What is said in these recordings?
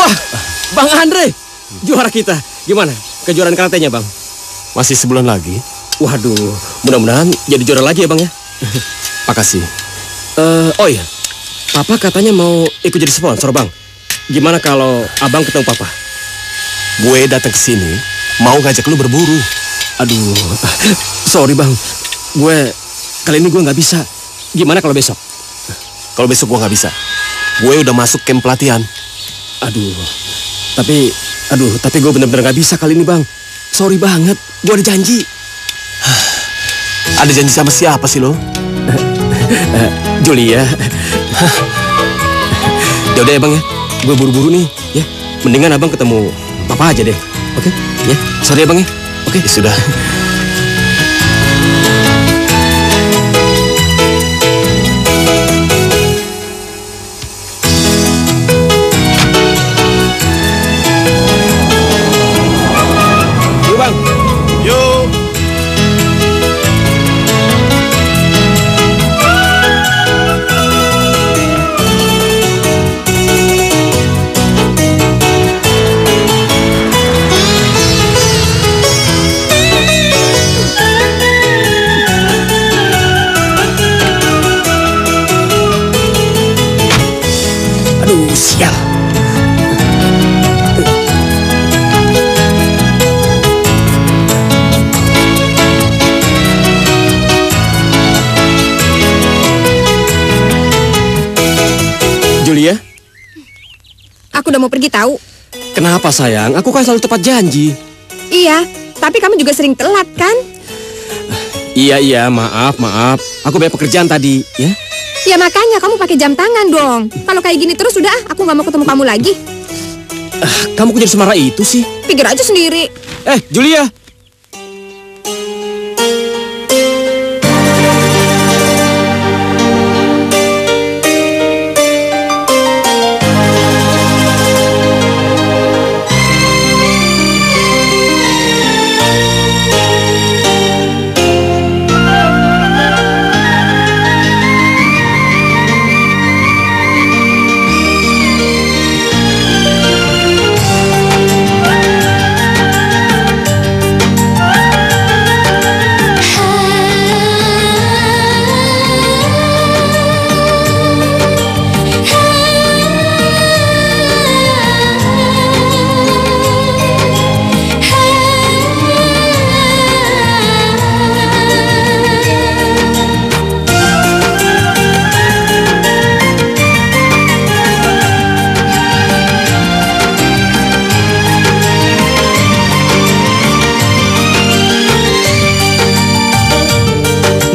Wah, Bang Andre, juara kita. Gimana kejuaraan karatenya, Bang? Masih sebulan lagi. Waduh, mudah-mudahan jadi juara lagi ya, Bang ya. Makasih. Oh iya, Papa katanya mau ikut jadi sponsor, Bang. Gimana kalau Abang ketemu Papa? Gue datang ke sini mau ngajak lu berburu. Aduh, sorry Bang. Kali ini gue nggak bisa. Gimana kalau besok? Kalau besok gue nggak bisa. Gue udah masuk camp pelatihan. Tapi gue bener-bener nggak bisa kali ini, Bang. Sorry banget, gue ada janji. Ada janji sama siapa sih lo? Julia. Yaudah ya, Bang ya. Gue buru-buru nih, ya. Mendingan Abang ketemu Papa aja deh. Oke? Ya. Sorry ya, Bang ya. Oke. Ya sudah. Sial. Julia? Aku udah mau pergi tahu. Kenapa sayang? Aku kan selalu tepat janji. Iya, tapi kamu juga sering telat kan? Iya, maaf. Aku banyak pekerjaan tadi, ya. Ya makanya kamu pakai jam tangan dong. Kalau kayak gini terus udah, aku nggak mau ketemu kamu lagi. Kamu kok jadi semarah itu sih? Pikir aja sendiri. Julia.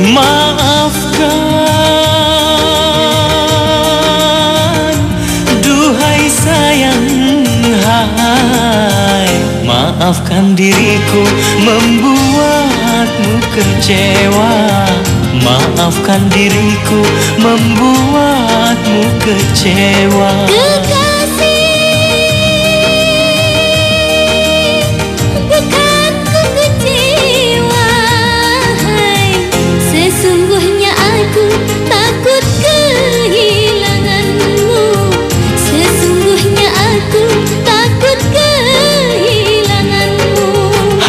Maafkan, duhai sayang, hai. Maafkan diriku membuatmu kecewa. Maafkan diriku membuatmu kecewa.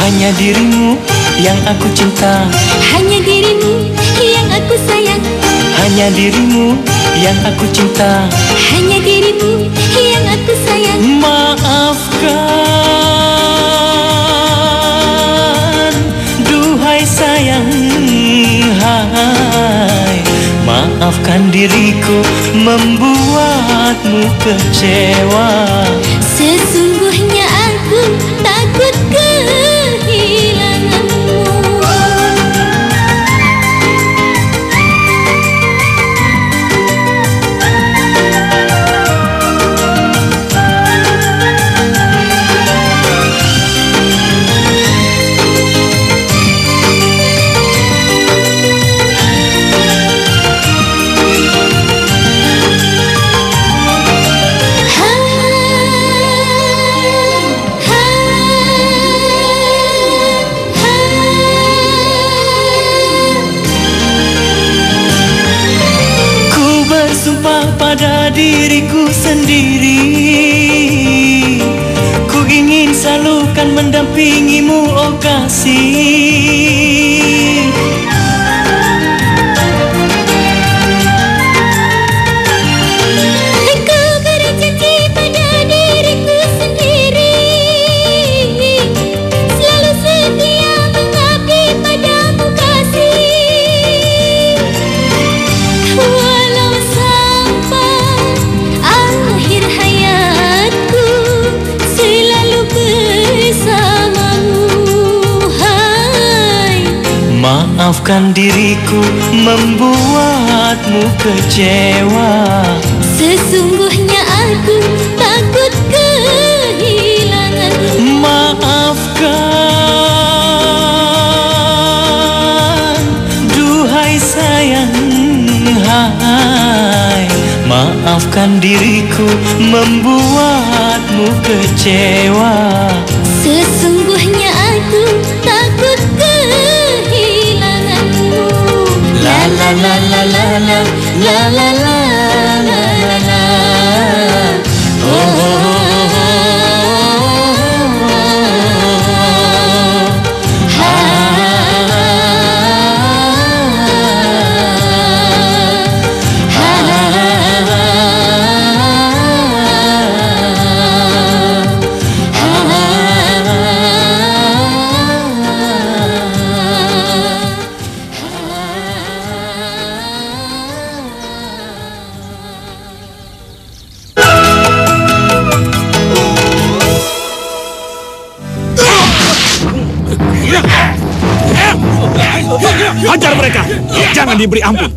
Hanya dirimu yang aku cinta, hanya dirimu yang aku sayang, hanya dirimu yang aku cinta, hanya dirimu yang aku sayang. Maafkan, duhai sayang, hai. Maafkan diriku membuatmu kecewa. Sesungguhnya aku takut kehilanganmu. Bersumpah pada diriku sendiri, akan mendampingimu, oh kasih. Aku berjanji pada diriku sendiri, selalu setia mengabdi padamu kasih. Walau sampai akhir hayatku selalu bersamamu. Hai, Maafkan diriku membuatmu kecewa. sesungguhnya aku takut kehilanganmu. Maafkan, duhai sayang, hai. Maafkan diriku membuatmu kecewa. Sesungguhnya aku takut kehilanganmu. La la la la la la la la la la la la. Oh, oh, oh, oh, oh. Hajar mereka, jangan diberi ampun.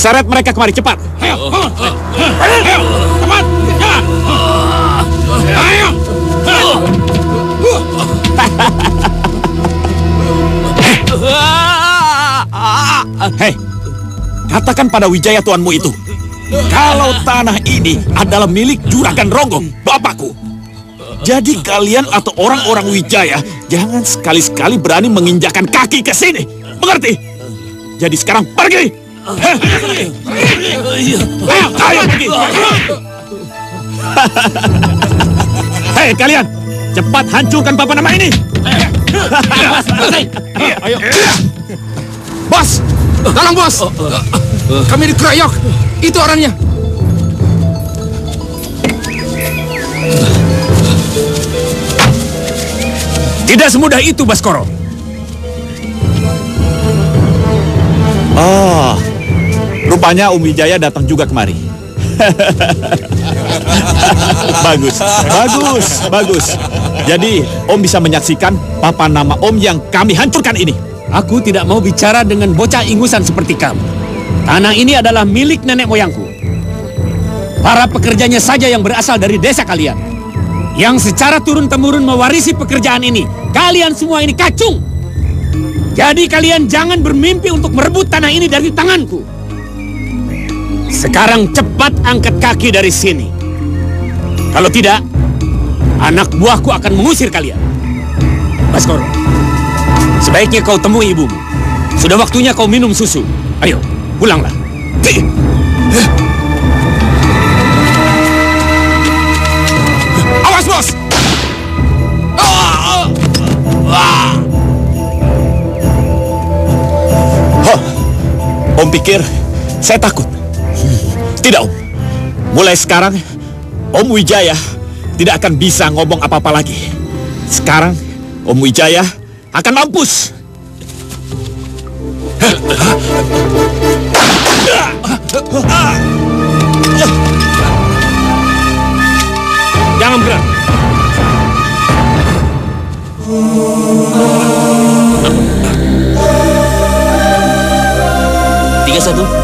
Seret mereka kemari cepat. Hei, katakan pada Wijaya tuanmu itu, kalau tanah ini adalah milik Juragan Ronggo, bapakku. Jadi kalian atau orang-orang Wijaya jangan sekali-sekali berani menginjakkan kaki ke sini. Mengerti? Jadi sekarang pergi. Ayo pergi. Hei kalian, cepat hancurkan papan nama ini. Ayo. Bos, tolong bos. Kami dikeroyok. Itu orangnya. Tidak semudah itu, Baskoro. Oh, rupanya Wijaya datang juga kemari. Bagus, bagus, bagus. Jadi, Om bisa menyaksikan papan nama Om yang kami hancurkan ini. Aku tidak mau bicara dengan bocah ingusan seperti kamu. Tanah ini adalah milik nenek moyangku. Para pekerjanya saja yang berasal dari desa kalian, yang secara turun-temurun mewarisi pekerjaan ini. Kalian semua ini kacung. Jadi kalian jangan bermimpi untuk merebut tanah ini dari tanganku. Sekarang cepat angkat kaki dari sini. Kalau tidak, anak buahku akan mengusir kalian. Baskoro, sebaiknya kau temui ibumu. Sudah waktunya kau minum susu. Ayo, pulanglah. Awas, bos! Om pikir saya takut. Tidak, Om. Mulai sekarang, Om Wijaya tidak akan bisa ngomong apa-apa lagi. Sekarang, Om Wijaya akan mampus. Jangan gerak.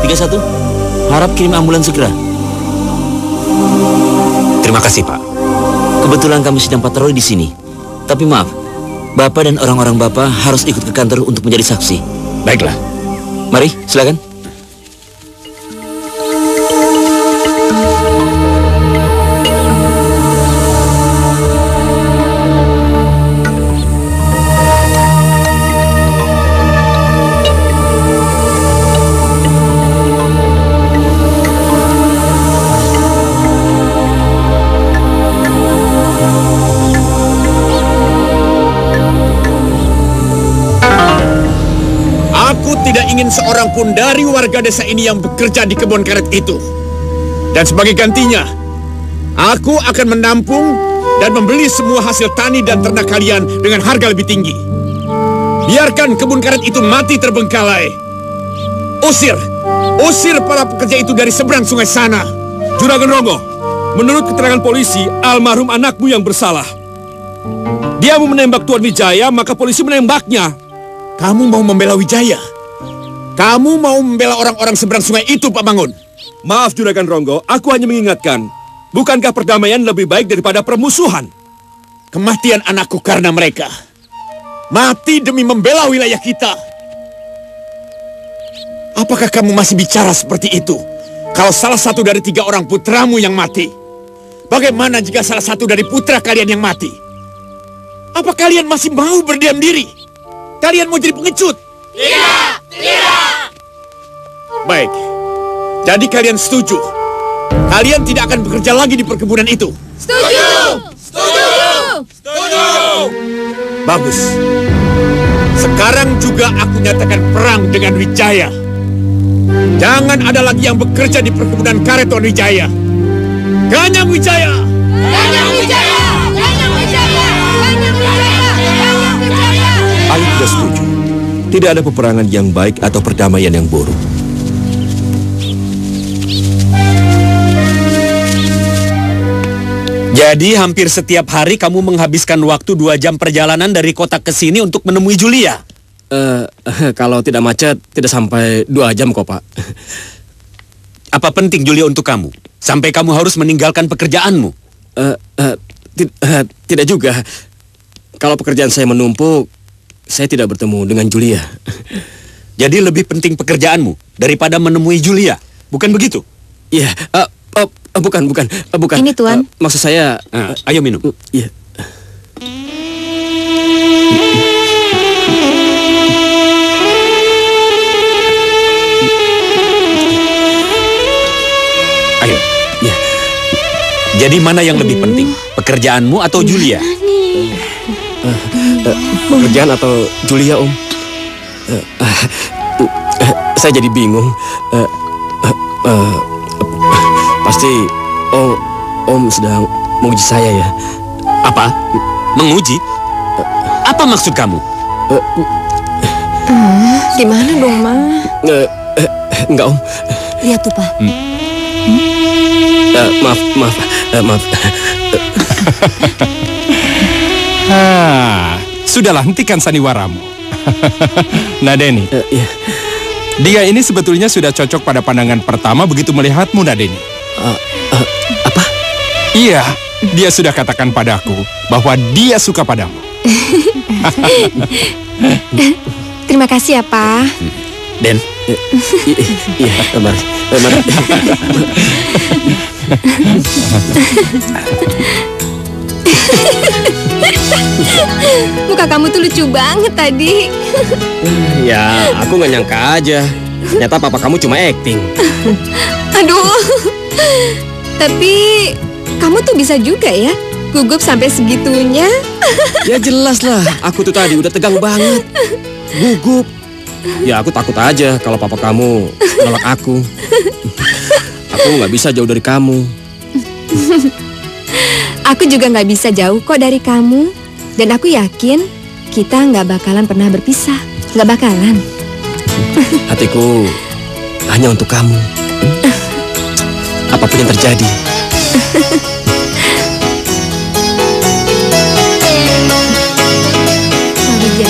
Tiga satu. Harap kirim ambulans segera. Terima kasih, Pak. Kebetulan kami sedang patroli di sini. Tapi maaf, Bapak dan orang-orang Bapak harus ikut ke kantor untuk menjadi saksi. Baiklah. Mari, silakan. Tidak ingin seorang pun dari warga desa ini yang bekerja di kebun karet itu. Dan sebagai gantinya, aku akan menampung dan membeli semua hasil tani dan ternak kalian dengan harga lebih tinggi. Biarkan kebun karet itu mati terbengkalai. Usir para pekerja itu dari seberang sungai sana. Juragan Ronggo, menurut keterangan polisi, almarhum anakmu yang bersalah. Dia mau menembak Tuan Wijaya, maka polisi menembaknya. Kamu mau membela Wijaya? Kamu mau membela orang-orang seberang sungai itu, Pak Mangun? Maaf Juragan Ronggo, aku hanya mengingatkan. Bukankah perdamaian lebih baik daripada permusuhan? Kematian anakku karena mereka. Mati demi membela wilayah kita. Apakah kamu masih bicara seperti itu? Kalau salah satu dari 3 orang putramu yang mati. Bagaimana jika salah satu dari putra kalian yang mati? Apa kalian masih mau berdiam diri? Kalian mau jadi pengecut? Tidak! Baik, jadi kalian setuju. Kalian tidak akan bekerja lagi di perkebunan itu. Setuju! Bagus. Sekarang juga aku nyatakan perang dengan Wijaya. Jangan ada lagi yang bekerja di perkebunan karet Tuan Wijaya. Ganyang Wijaya! Aku tidak setuju. Tidak ada peperangan yang baik atau perdamaian yang buruk. Jadi hampir setiap hari kamu menghabiskan waktu 2 jam perjalanan dari kota ke sini untuk menemui Julia? Kalau tidak macet, tidak sampai 2 jam kok, Pak. Apa penting Julia untuk kamu? Sampai kamu harus meninggalkan pekerjaanmu? Tidak juga. Kalau pekerjaan saya menumpuk, saya tidak bertemu dengan Julia. Jadi lebih penting pekerjaanmu daripada menemui Julia, bukan begitu? Iya, bukan. Ini, Tuan. Maksud saya... Ayo minum. Iya. Ayo. Iya. Jadi mana yang lebih penting? Pekerjaanmu atau Julia? Pekerjaan atau Julia, Om? Saya jadi bingung. Pasti Om sedang menguji saya ya. Apa? Menguji? Apa maksud kamu? Gimana dong, Ma? Enggak, Om. Lihat tuh, Pak. Maaf. Sudahlah, hentikan sandiwaramu. Nadeni, Iya. dia ini sebetulnya sudah cocok pada pandangan pertama begitu melihatmu, Nadeni. Apa? Iya, dia sudah katakan padaku bahwa dia suka padamu. Terima kasih ya, Pak. Den, Iya, mari. Muka kamu tuh lucu banget tadi. Ya, aku nggak nyangka aja. Ternyata papa kamu cuma acting. Aduh. Tapi kamu tuh bisa juga ya gugup sampai segitunya. Ya jelas lah, aku tuh tadi udah tegang banget. Gugup. Ya aku takut aja kalau papa kamu nolak aku. Aku nggak bisa jauh dari kamu. Aku juga nggak bisa jauh kok dari kamu. Dan aku yakin kita nggak bakalan pernah berpisah. Nggak bakalan. Hatiku hanya untuk kamu. Apapun yang terjadi. Wijaya.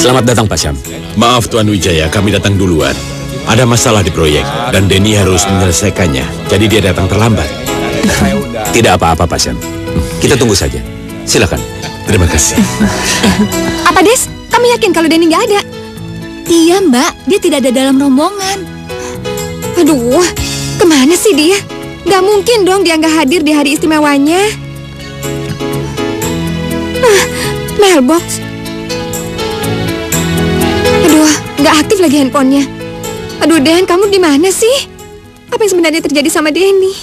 Selamat datang, Pak Syam. Maaf Tuan Wijaya, kami datang duluan. Ada masalah di proyek dan Denny harus menyelesaikannya. Jadi dia datang terlambat. Tidak apa-apa, Pak Syam. Kita tunggu saja. Silakan. Terima kasih. Apa, Des? Kamu yakin kalau Denny nggak ada? Iya, Mbak. Dia tidak ada dalam rombongan. Aduh, kemana sih dia? Nggak mungkin dong dia nggak hadir di hari istimewanya. Mailbox. Aduh, nggak aktif lagi handphonenya. Aduh, Den, kamu di mana sih? Apa yang sebenarnya terjadi sama Denny?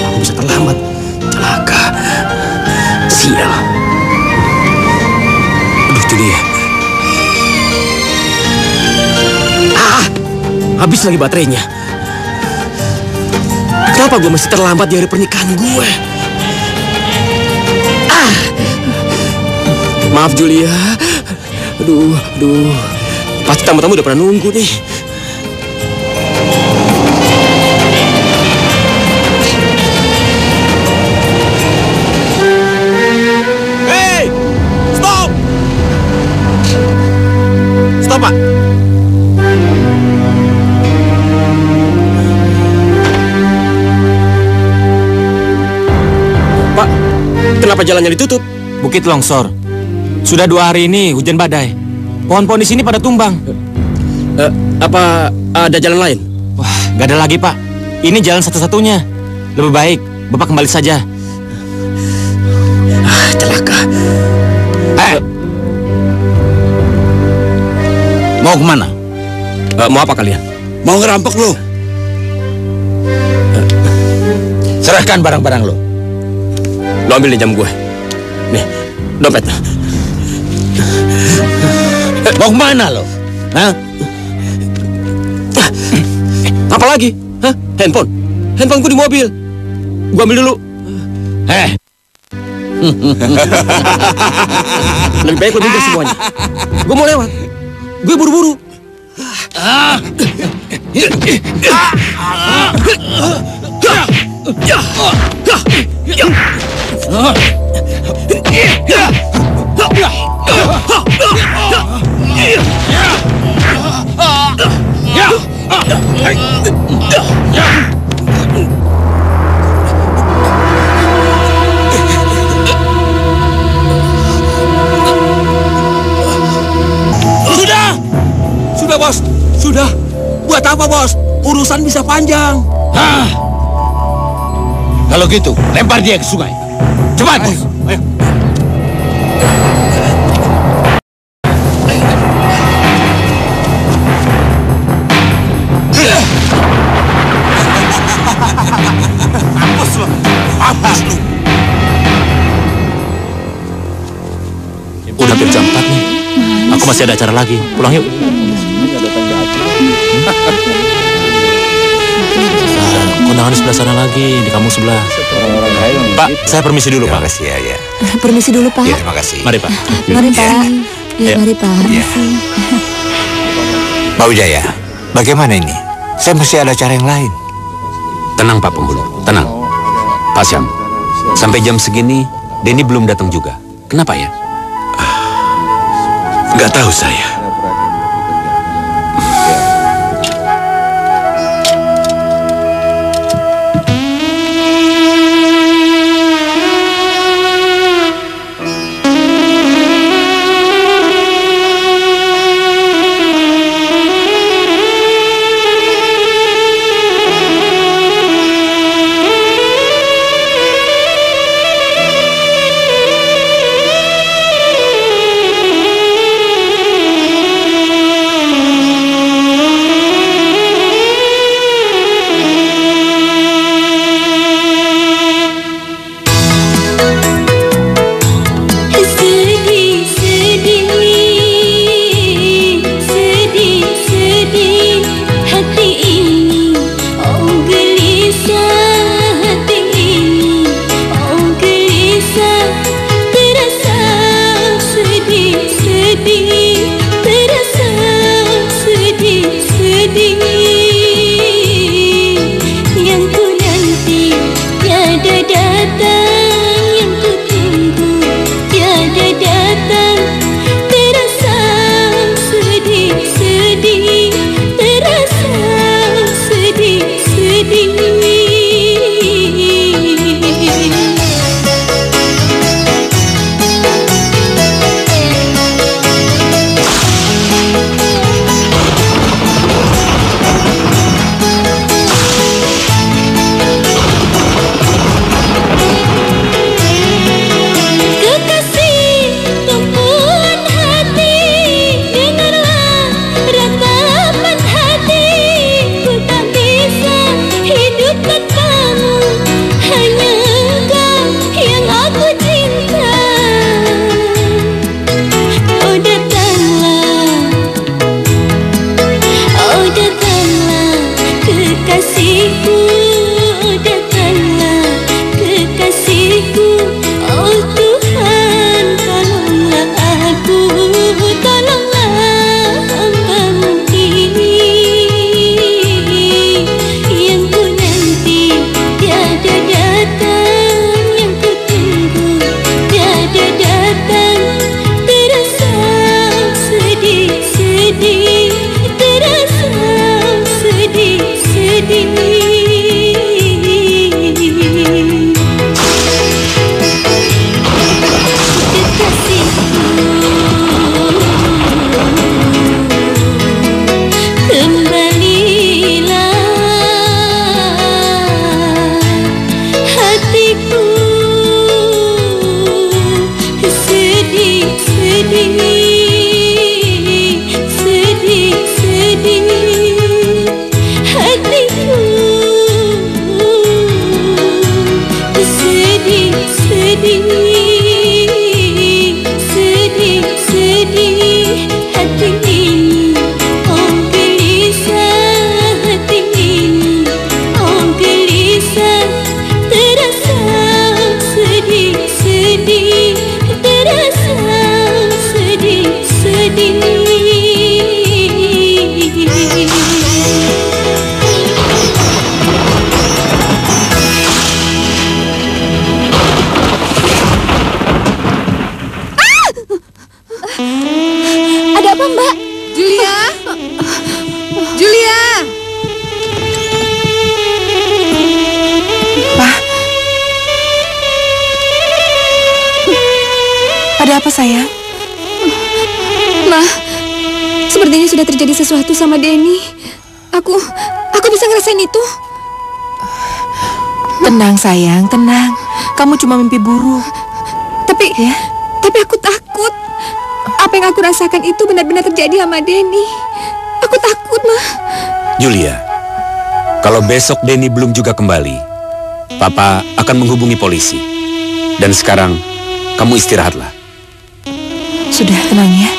Aku bisa terlambat. Celaka. Sial. Aduh, Julia. Habis lagi baterainya. Kenapa gue masih terlambat di hari pernikahan gue? Maaf, Julia. Aduh. Pasti tamu-tamu udah pernah nunggu nih. Hei! Stop! Stop, Pak. Pak, kenapa jalannya ditutup? Bukit longsor. Sudah 2 hari ini hujan badai. Pohon-pohon di sini pada tumbang. Apa ada jalan lain? Wah, nggak ada lagi, Pak. Ini jalan satu-satunya. Lebih baik Bapak kembali saja. Celaka. Mau kemana? Mau apa kalian? Mau ngerampok lo? Serahkan barang-barang lo. Lo ambil nih jam gue. Nih, dompet. Mau kemana lo? Hah? Apa lagi? Hah? Handphone? Handphone gue di mobil. Gue ambil dulu. Lebih baik lo minggir semuanya. Gue mau lewat. Gue buru-buru. Sudah, Bos. Sudah. Buat apa, Bos? Urusan bisa panjang. Kalau gitu, lempar dia ke sungai. Cepat, Bos. Ayo. Mampus lu. Mampus lu. Udah hampir jam 4 nih. Aku masih ada acara lagi. Pulang yuk. Kondangan di sebelah sana lagi, di kampung sebelah. Pak, saya permisi dulu, Pak. Terima kasih ya. Permisi dulu, Pak. Ya, terima kasih. Mari, Pak. Mari, Pak. Ya, mari, Pak. Pak Wijaya, bagaimana ini? Saya masih ada cara yang lain. Tenang, Pak Penghulu. Tenang. Pak Syam, sampai jam segini, Denny belum datang juga. Kenapa ya? Nggak tahu saya. Ada apa, sayang? Ma, sepertinya sudah terjadi sesuatu sama Denny. Aku bisa ngerasain itu. Tenang, sayang, tenang. Kamu cuma mimpi buruk. Tapi aku takut. Apa yang aku rasakan itu benar-benar terjadi sama Denny. Aku takut, Ma. Julia, kalau besok Denny belum juga kembali, Papa akan menghubungi polisi. Dan sekarang, kamu istirahatlah. Sudah, tenang ya.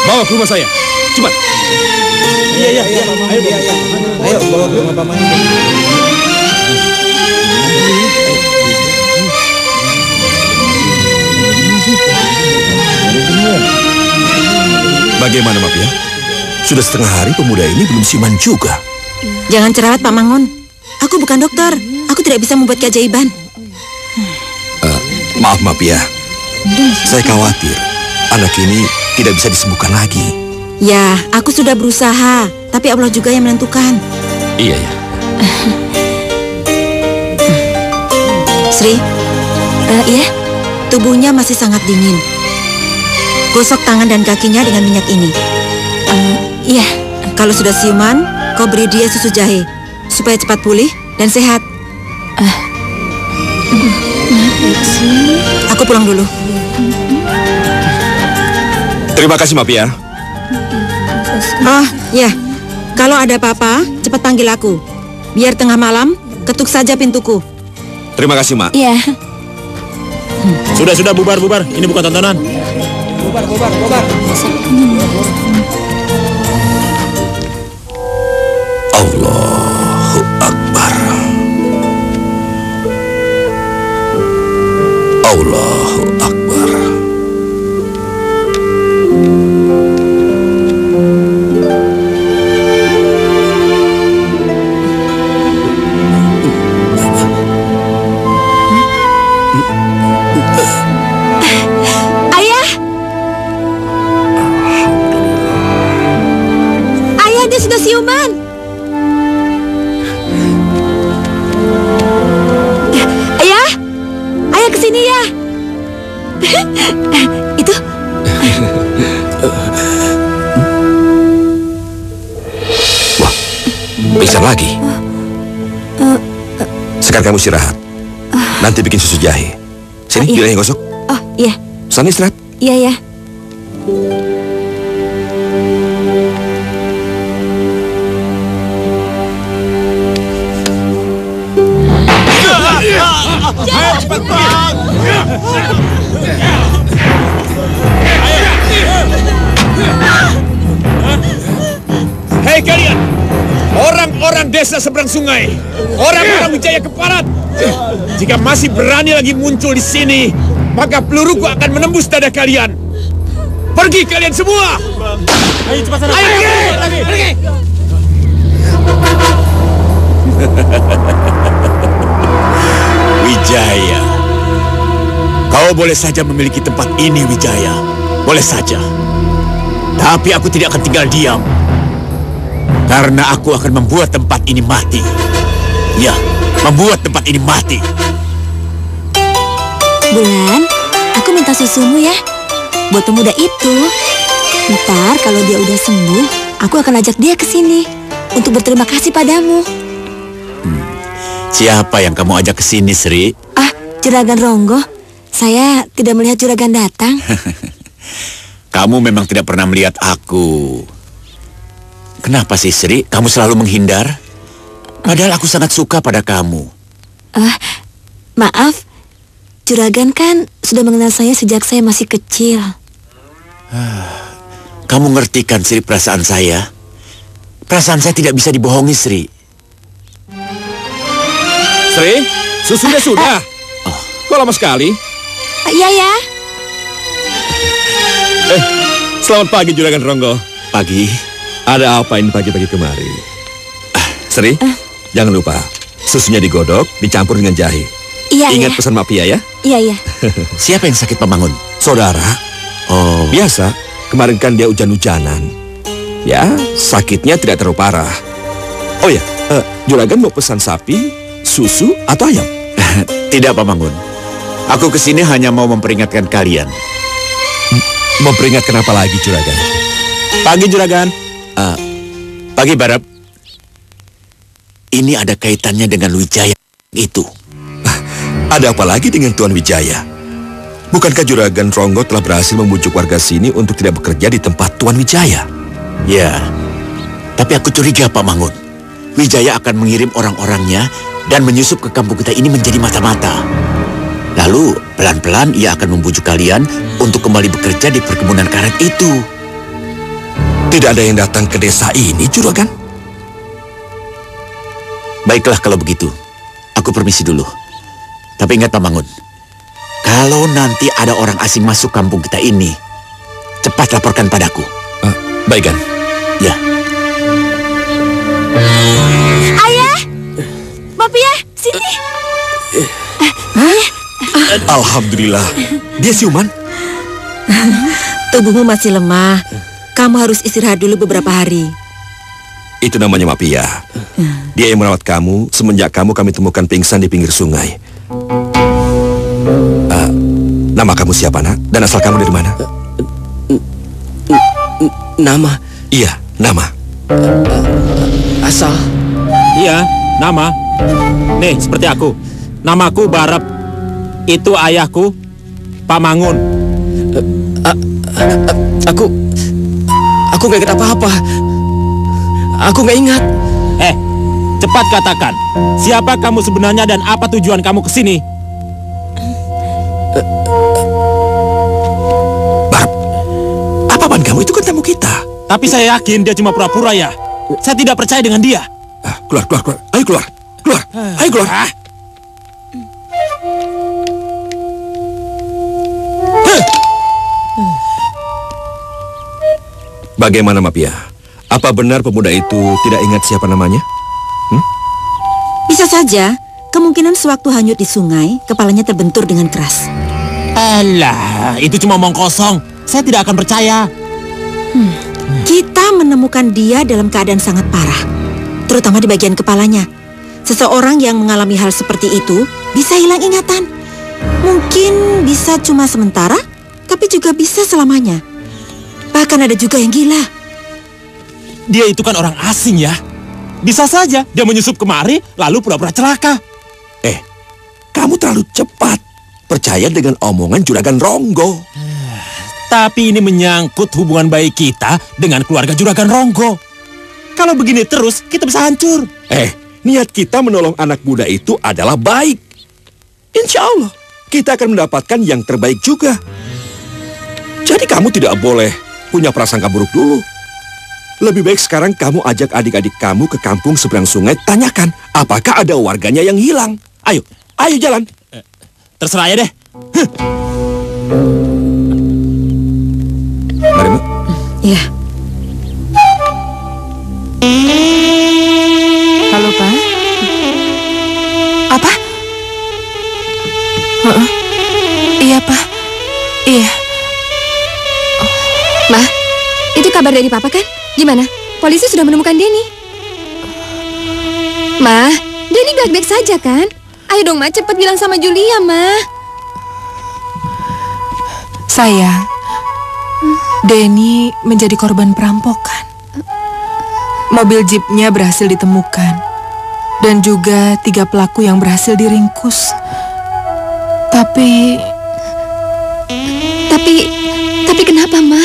Bawa ke rumah saya, cepat. Iya. Ayo bawa ke rumah Paman. Bagaimana, Mapia? Sudah setengah hari pemuda ini belum siuman juga. Jangan cerewet, Pak Mangun. Aku bukan dokter. Aku tidak bisa membuat keajaiban. Maaf, Mapia. Saya khawatir anak ini tidak bisa disembuhkan lagi. Ya, aku sudah berusaha, tapi Allah juga yang menentukan. Iya ya. Sri, ya, tubuhnya masih sangat dingin. Gosok tangan dan kakinya dengan minyak ini. Iya, kalau sudah siuman, kau beri dia susu jahe supaya cepat pulih dan sehat. Aku pulang dulu. Terima kasih, Mapia. Oh, ya. Kalau ada apa-apa, cepat panggil aku. Biar tengah malam, ketuk saja pintuku. Terima kasih, Mak. Iya. Sudah, bubar. Ini bukan tontonan. Bubar. Allahu Akbar. Allahu Akbar. Ayah, dia sudah siuman. Ayah kesini ya. Itu. Wah, pingsan lagi. Sekarang kamu istirahat. Nanti bikin susu jahe. Sini, iya. yang gosok. Oh, iya. Sana istirahat. Iya, ya. Cepat, Bang! Hei kalian, orang-orang desa seberang sungai, orang-orang Wijaya Keparat. Jika masih berani lagi muncul di sini, maka peluruku akan menembus dada kalian. Pergi kalian semua! Ayo cepat sana. Ayo pergi! Wijaya, kau boleh saja memiliki tempat ini, Wijaya. Boleh saja. Tapi aku tidak akan tinggal diam. Karena aku akan membuat tempat ini mati. Ya, membuat tempat ini mati. Bulan, aku minta susumu ya. Buat pemuda itu. Ntar kalau dia udah sembuh, aku akan ajak dia ke sini untuk berterima kasih padamu. Siapa yang kamu ajak ke sini, Sri? Juragan Ronggo. Saya tidak melihat juragan datang. Kamu memang tidak pernah melihat aku. Kenapa sih, Sri? Kamu selalu menghindar? Padahal aku sangat suka pada kamu. Maaf, juragan kan sudah mengenal saya sejak saya masih kecil. Kamu ngerti kan, Sri, perasaan saya? Perasaan saya tidak bisa dibohongi, Sri. Sri, susunya sudah. Kok lama sekali? Iya ya. Selamat pagi Juragan Ronggo. Pagi. Ada apa ini pagi-pagi kemari? Sri, jangan lupa susunya digodok, dicampur dengan jahe. Iya. Ingat pesan Mak Pia ya. Iya. Siapa yang sakit Pak Mangun? Saudara. Oh. Biasa. Kemarin kan dia hujan-hujanan. Ya, sakitnya tidak terlalu parah. Oh ya, Juragan mau pesan sapi, susu, atau ayam? Tidak, Pak Mangun. Aku kesini hanya mau memperingatkan kalian. Memperingatkan apa lagi, Juragan? Pagi, Juragan. Pagi, Barab. Ini ada kaitannya dengan Wijaya itu. Ada apa lagi dengan Tuan Wijaya? Bukankah Juragan Ronggo telah berhasil membujuk warga sini untuk tidak bekerja di tempat Tuan Wijaya? Ya, tapi aku curiga, Pak Mangun. Wijaya akan mengirim orang-orangnya dan menyusup ke kampung kita ini menjadi mata-mata. Lalu, pelan-pelan ia akan membujuk kalian untuk kembali bekerja di perkebunan karet itu. Tidak ada yang datang ke desa ini, Juragan? Baiklah kalau begitu. Aku permisi dulu. Tapi ingat Pak Mangun, kalau nanti ada orang asing masuk kampung kita ini, cepat laporkan padaku. Baik, Gan. Ya. Ayah! Mbak Pia, sini. Alhamdulillah. Dia siuman. Tubuhmu masih lemah. Kamu harus istirahat dulu beberapa hari. Itu namanya Mak Pia. Dia yang merawat kamu semenjak kami temukan pingsan di pinggir sungai. Nama kamu siapa, Nak? Dan asal kamu dari mana? Nama? Iya, nama. Asal? Iya, nama. Nih, seperti aku. Namaku Barab. Itu ayahku, Pak Mangun. Aku nggak ingat apa-apa. Aku nggak ingat. Cepat katakan, siapa kamu sebenarnya dan apa tujuan kamu ke sini? Barab, apaan kamu? Itu kan tamu kita. Tapi saya yakin dia cuma pura-pura ya. Saya tidak percaya dengan dia. Keluar. Ayo keluar. Ayo keluar. Bagaimana, Mak Pia? Apa benar pemuda itu tidak ingat siapa namanya? Bisa saja. Kemungkinan sewaktu hanyut di sungai, kepalanya terbentur dengan keras. Alah, itu cuma omong kosong. Saya tidak akan percaya. Kita menemukan dia dalam keadaan sangat parah, terutama di bagian kepalanya. Seseorang yang mengalami hal seperti itu bisa hilang ingatan. Mungkin bisa cuma sementara, tapi juga bisa selamanya. Bahkan ada juga yang gila. Dia itu kan orang asing ya. Bisa saja dia menyusup kemari lalu pura-pura celaka. Kamu terlalu cepat percaya dengan omongan Juragan Ronggo. Tapi ini menyangkut hubungan baik kita dengan keluarga Juragan Ronggo. Kalau begini terus kita bisa hancur. Niat kita menolong anak muda itu adalah baik. Insya Allah kita akan mendapatkan yang terbaik juga. Jadi kamu tidak boleh punya prasangka buruk dulu. Lebih baik sekarang kamu ajak adik-adik kamu ke kampung seberang sungai. Tanyakan apakah ada warganya yang hilang. Ayo jalan. Terserah ya deh. Mari, Mak. Iya. Halo, Pak. Apa? Iya, Pak. Iya. Ma, itu kabar dari Papa kan? Gimana? Polisi sudah menemukan Denny. Ma, Denny baik-baik saja kan? Ayo dong, Ma, cepat bilang sama Julia, Ma. Sayang, Denny menjadi korban perampokan. Mobil jeepnya berhasil ditemukan. Dan juga 3 pelaku yang berhasil diringkus. Tapi kenapa, Ma?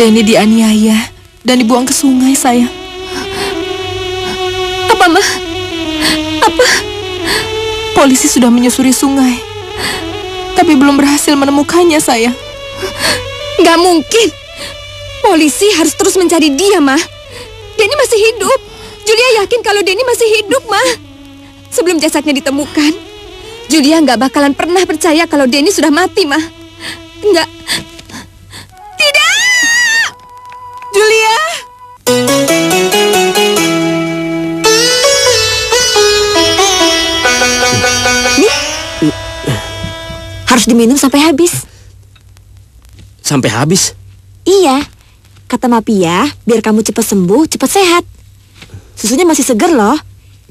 Denny dianiaya dan dibuang ke sungai, sayang. Apa, Ma? Apa? Polisi sudah menyusuri sungai, tapi belum berhasil menemukannya, sayang. Gak mungkin. Polisi harus terus mencari dia, Ma. Denny masih hidup. Julia yakin kalau Denny masih hidup, Ma. Sebelum jasadnya ditemukan, Julia nggak bakalan pernah percaya kalau Denny sudah mati, Ma. Nggak. Tidak! Julia! Nih, harus diminum sampai habis. Sampai habis? Iya, kata Mapia, biar kamu cepat sembuh, cepat sehat. Susunya masih seger loh,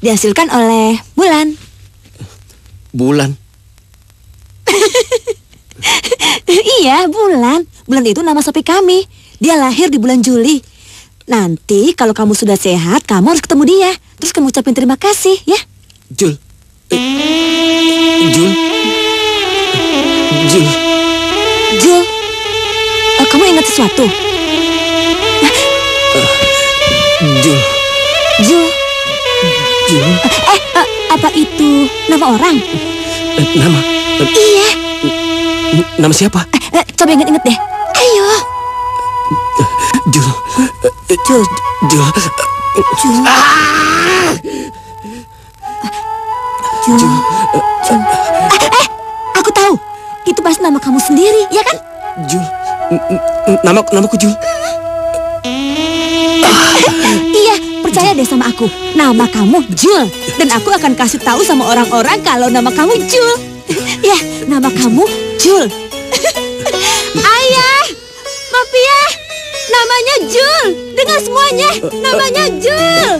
dihasilkan oleh Bulan. Bulan? Iya, Bulan. Bulan itu nama sapi kami. Dia lahir di bulan Juli. Nanti kalau kamu sudah sehat, kamu harus ketemu dia. Terus kamu ucapin terima kasih, ya? Jul. Jul. Jul. Jul. Kamu ingat sesuatu? Jul. Jul. Jul. Apa itu nama orang? Nama? Iya. Nama siapa? Coba ingat-ingat deh. Ayo. Jul. Jul. Jul. Jul. Jul. Jul. Aku tahu. Itu pasti nama kamu sendiri, ya kan? Jul. Namaku Jul. Iya, percaya deh sama aku. Nama kamu Jul. Dan aku akan kasih tahu sama orang-orang kalau nama kamu Jul. Ya, nama kamu Jul. Ayah, Mapia, namanya Jul. Dengar semuanya, namanya Jul.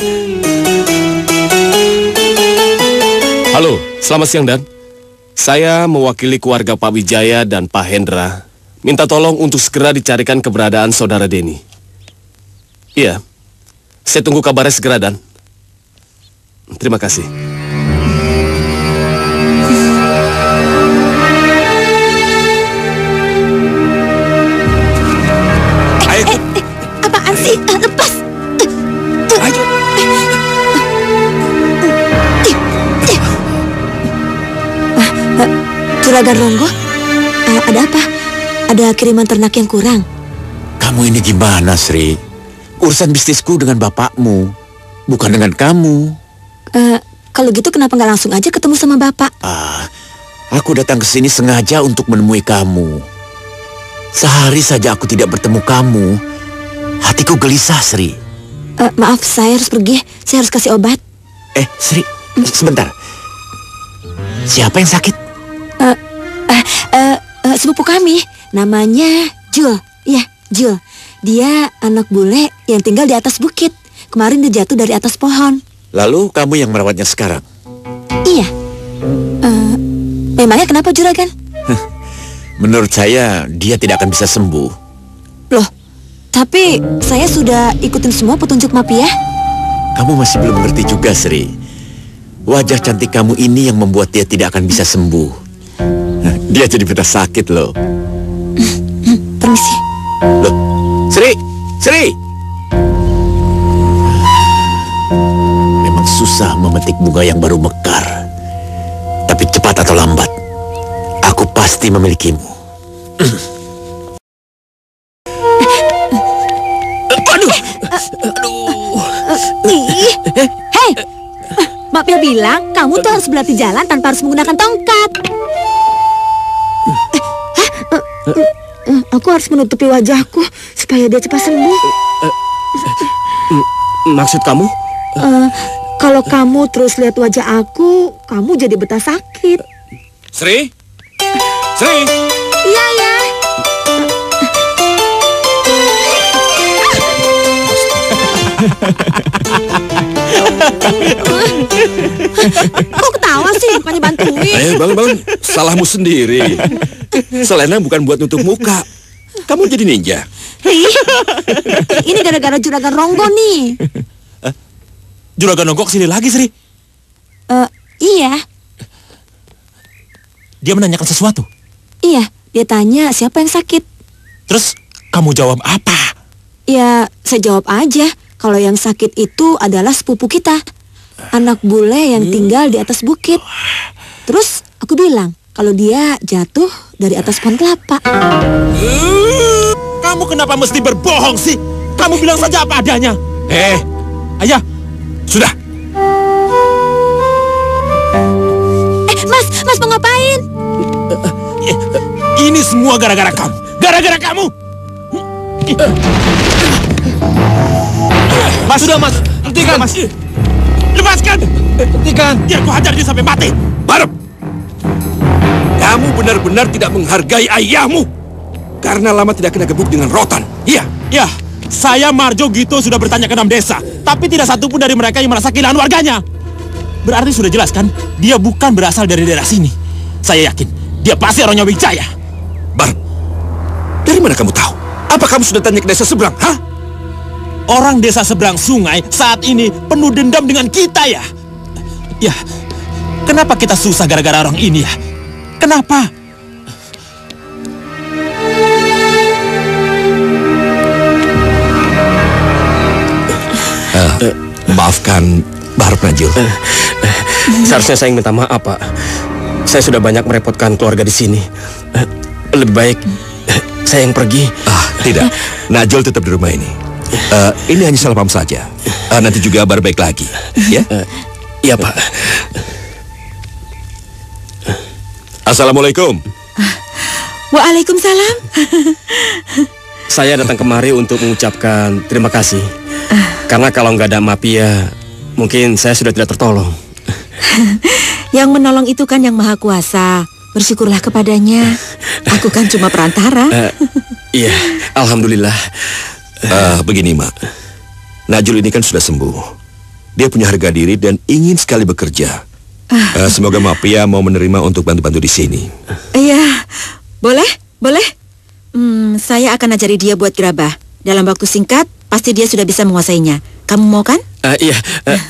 Halo, selamat siang Dan. Saya mewakili keluarga Pak Wijaya dan Pak Hendra. Minta tolong untuk segera dicarikan keberadaan saudara Denny. Iya, saya tunggu kabarnya segera Dan. Terima kasih. Apaan sih? Lepas. Ayo. Juragan Ronggo, ada apa? Ada kiriman ternak yang kurang. Kamu ini gimana, Sri? Urusan bisnisku dengan bapakmu, bukan dengan kamu. Kalau gitu kenapa nggak langsung aja ketemu sama bapak? Aku datang ke sini sengaja untuk menemui kamu. Sehari saja aku tidak bertemu kamu. Hatiku gelisah, Sri. Maaf, saya harus pergi. Saya harus kasih obat. Sri, sebentar. Siapa yang sakit? Sepupu kami. Namanya Jul. Iya, Jul. Dia anak bule yang tinggal di atas bukit. Kemarin dia jatuh dari atas pohon. Lalu kamu yang merawatnya sekarang? Iya. Memangnya kenapa, Juragan? Menurut saya, dia tidak akan bisa sembuh. Loh, tapi saya sudah ikutin semua petunjuk Mapia. Kamu masih belum mengerti juga, Sri. Wajah cantik kamu ini yang membuat dia tidak akan bisa sembuh. Dia jadi betah sakit loh. Permisi. Loh, Sri, Sri. Memang susah memetik bunga yang baru mekar. Tapi cepat atau lambat, aku pasti memilikimu. Hei, Mapia bilang kamu tuh harus berlatih jalan tanpa harus menggunakan tongkat. Aku harus menutupi wajahku supaya dia cepat sembuh. Maksud kamu? Kalau kamu terus lihat wajah aku, kamu jadi betah sakit. Sri? Sri? Iya, ya. Kok ketawa sih? Bukannya bantuin. Bangun. Salahmu sendiri. Selena bukan buat nutup muka. Kamu jadi ninja. Ini gara-gara Juragan Ronggo nih. Juragan Ronggo kesini lagi, Sri? Iya. Dia menanyakan sesuatu? Iya, dia tanya siapa yang sakit. Terus kamu jawab apa? Ya, saya jawab aja. Kalau yang sakit itu adalah sepupu kita. Anak bule yang tinggal di atas bukit. Terus aku bilang kalau dia jatuh dari atas pohon kelapa. Kamu kenapa mesti berbohong sih? Kamu bilang saja apa adanya. Ayah, sudah. Mas Ini semua gara-gara kamu. Gara-gara kamu. Mas, sudah mas. Hentikan mas. Lepaskan. Hentikan. Biar ku hajar dia sampai mati. Barep. Kamu benar-benar tidak menghargai ayahmu. Karena lama tidak kena gebuk dengan rotan. Iya. Ya, saya Marjo Gito sudah bertanya ke 6 desa. Tapi tidak satu pun dari mereka yang merasa kehilangan warganya. Berarti sudah jelas kan? Dia bukan berasal dari daerah sini. Saya yakin dia pasti orangnya Wijaya. Barep. Dari mana kamu tahu? Apa kamu sudah tanya ke desa seberang? Hah? Orang desa seberang sungai saat ini penuh dendam dengan kita ya? Ya, kenapa kita susah gara-gara orang ini ya? Kenapa? Maafkan Barep Najil. Seharusnya saya yang minta maaf, Pak. Saya sudah banyak merepotkan keluarga di sini. Lebih baik saya yang pergi. Tidak, Najil tetap di rumah ini. Ini hanya salah paham saja. Nanti juga Barep baik lagi, ya? Iya, Pak. Assalamualaikum. Waalaikumsalam. Saya datang kemari untuk mengucapkan terima kasih. Karena kalau nggak ada mafia, mungkin saya sudah tidak tertolong. Yang menolong itu kan Yang Maha Kuasa. Bersyukurlah kepadanya. Aku kan cuma perantara. Iya, alhamdulillah. Begini, Mak. Najul ini kan sudah sembuh. Dia punya harga diri dan ingin sekali bekerja. Semoga mafia mau menerima untuk bantu-bantu di sini. Iya, boleh. Saya akan ajari dia buat gerabah. Dalam waktu singkat, pasti dia sudah bisa menguasainya. Kamu mau kan? Iya,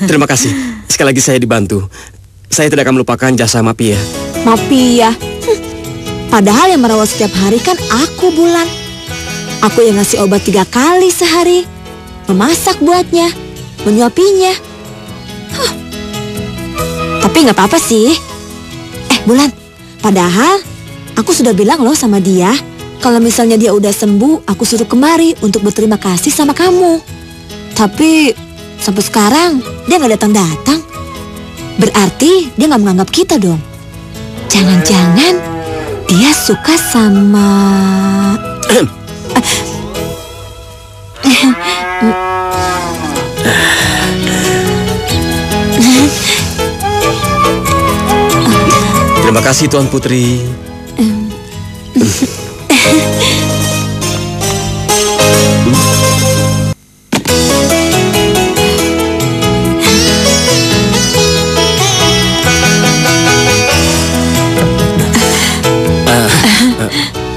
terima kasih. Sekali lagi saya dibantu. Saya tidak akan melupakan jasa mafia. Mafia? Padahal yang merawat setiap hari kan aku, Bulan. Aku yang ngasih obat 3 kali sehari, memasak buatnya, menyuapinya. Tapi nggak apa-apa sih. Bulan, padahal aku sudah bilang loh sama dia, kalau misalnya dia udah sembuh, aku suruh kemari untuk berterima kasih sama kamu. Tapi sampai sekarang dia nggak datang-datang. Berarti dia nggak menganggap kita dong. Jangan-jangan dia suka sama... Terima kasih Tuan Putri.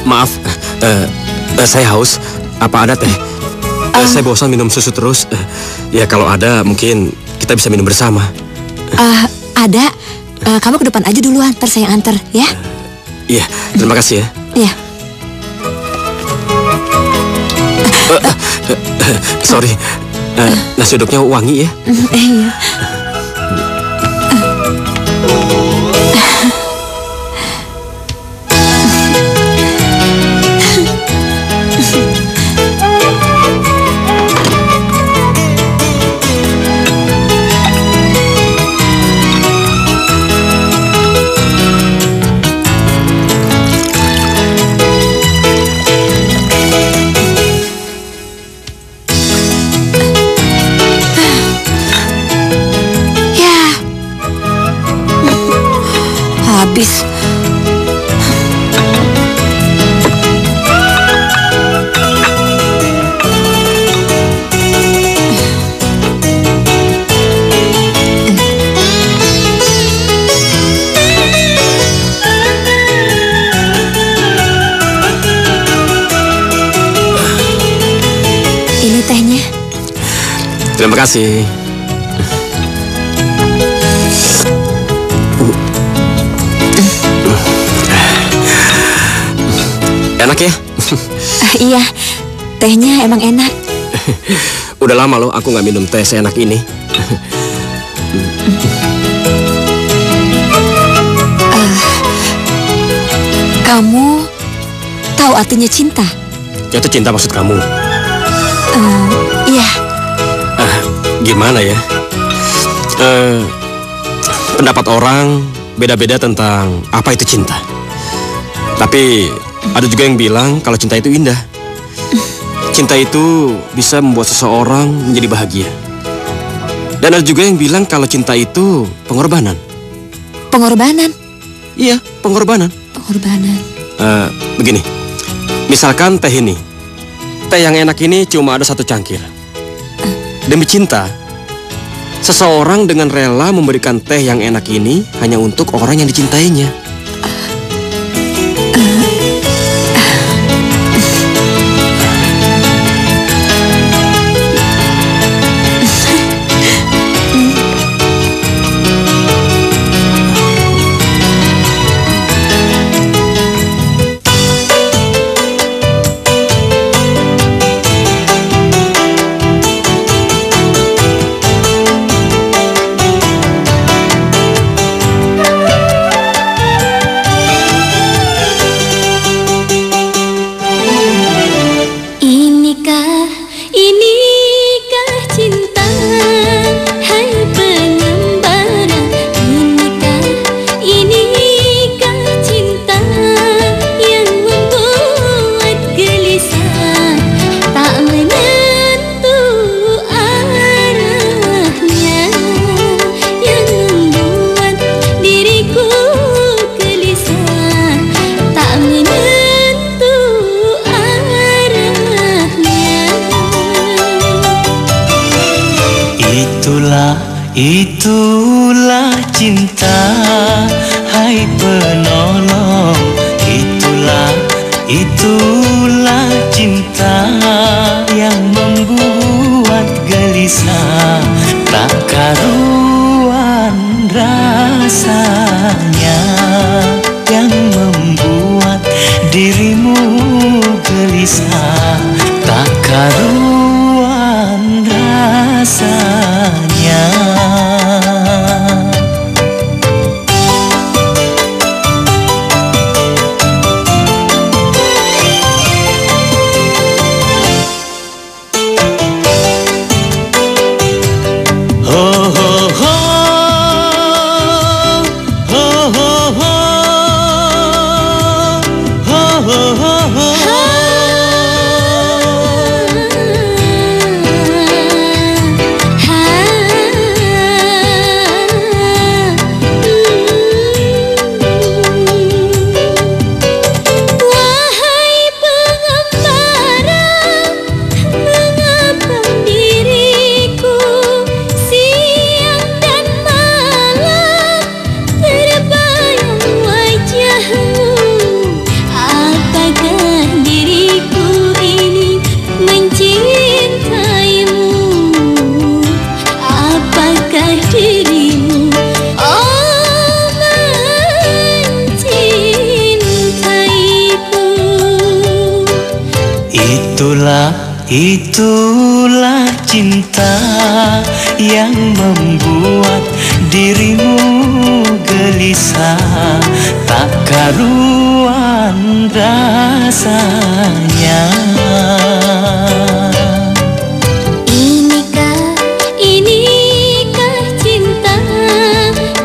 Maaf, saya haus. Apa ada teh? Saya bosan minum susu terus. Ya kalau ada mungkin kita bisa minum bersama. Ada. Kamu ke depan aja duluan, ntar saya antar, ya? Iya, terima kasih ya. Iya. Sorry, nasi uduknya wangi ya. Iya. Habis. Ini tehnya. Terima kasih. Enak ya? Iya, tehnya emang enak. Udah lama loh aku nggak minum teh seenak ini. Kamu tahu artinya cinta? Itu cinta maksud kamu? Iya. Gimana ya? Pendapat orang beda-beda tentang apa itu cinta. Tapi Ada juga yang bilang kalau cinta itu indah. Cinta itu bisa membuat seseorang menjadi bahagia. Dan ada juga yang bilang kalau cinta itu pengorbanan. Pengorbanan? Iya, pengorbanan. Pengorbanan. Begini, misalkan teh ini. Teh yang enak ini cuma ada 1 cangkir. Demi cinta, seseorang dengan rela memberikan teh yang enak ini hanya untuk orang yang dicintainya. Itulah cinta, hai penolong. Itulah cinta yang membuat gelisah, tak karuan rasanya, yang membuat dirimu gelisah, tak karuan rasanya. Itulah cinta yang membuat dirimu gelisah, tak karuan rasanya. Inikah cinta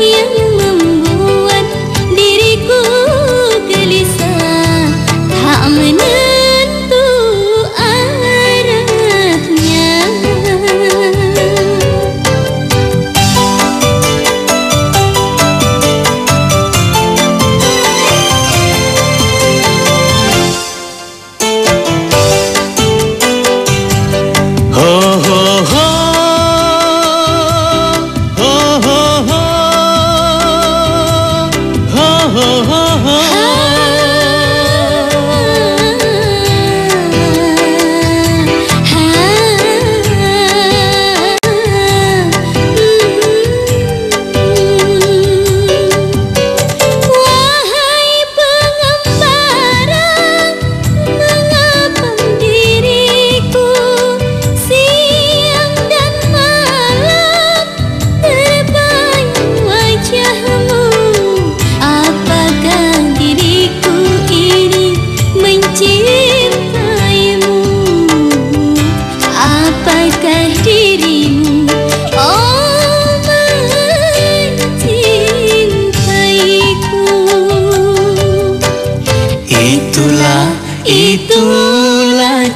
yang membuat diriku gelisah, tak menentu arahnya.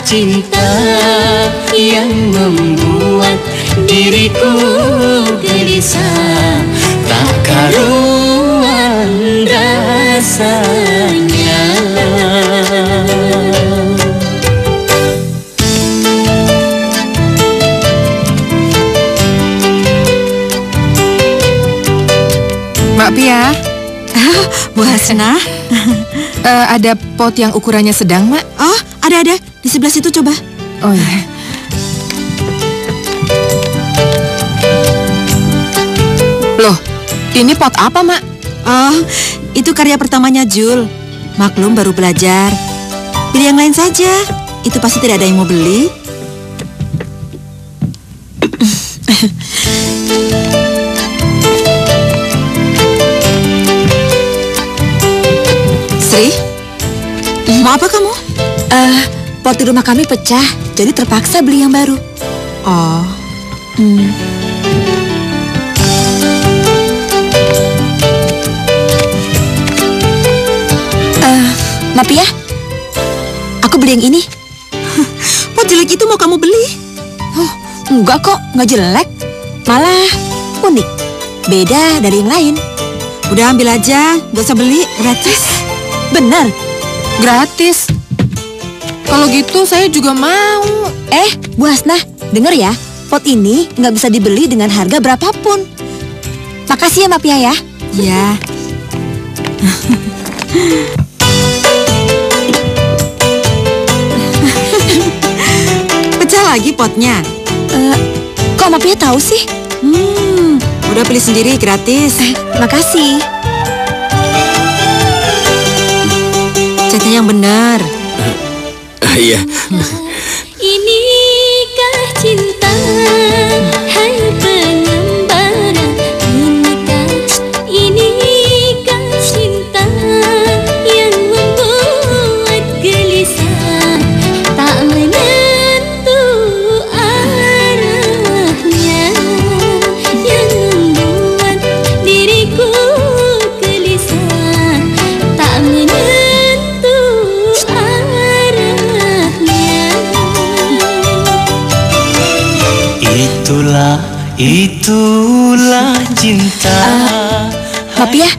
cinta yang membuat diriku gelisah, tak karuan rasanya. Mbak Pia. Bu Hasna. Ada pot yang ukurannya sedang, Mak? Oh, ada. Di sebelah situ coba. Oh ya. Loh, ini pot apa, Mak? Oh, itu karya pertamanya Jul. Maklum baru belajar. Pilih yang lain saja. Itu pasti tidak ada yang mau beli. Sri, mau apa kamu? Pot di rumah kami pecah, jadi terpaksa beli yang baru. Oh. Maaf ya, aku beli yang ini. Pot jelek itu mau kamu beli? Oh, enggak kok, nggak jelek. Malah unik, beda dari yang lain. Udah ambil aja, nggak usah beli, gratis. Bener, gratis. Kalau gitu saya juga mau. Bu Hasna, denger ya, pot ini nggak bisa dibeli dengan harga berapapun. Makasih ya, Mbak Pia ya. Iya. Pecah lagi potnya. Kok Mbak Pia tahu sih? Udah beli sendiri gratis. Makasih. Catnya yang benar. Iya. Inikah cinta, hai pengembara, inikah cinta yang membuat gelisah, tak menentu arahnya, yang membuat diriku gelisah, tak menentu arahnya. Itulah cinta. Mbak Pia,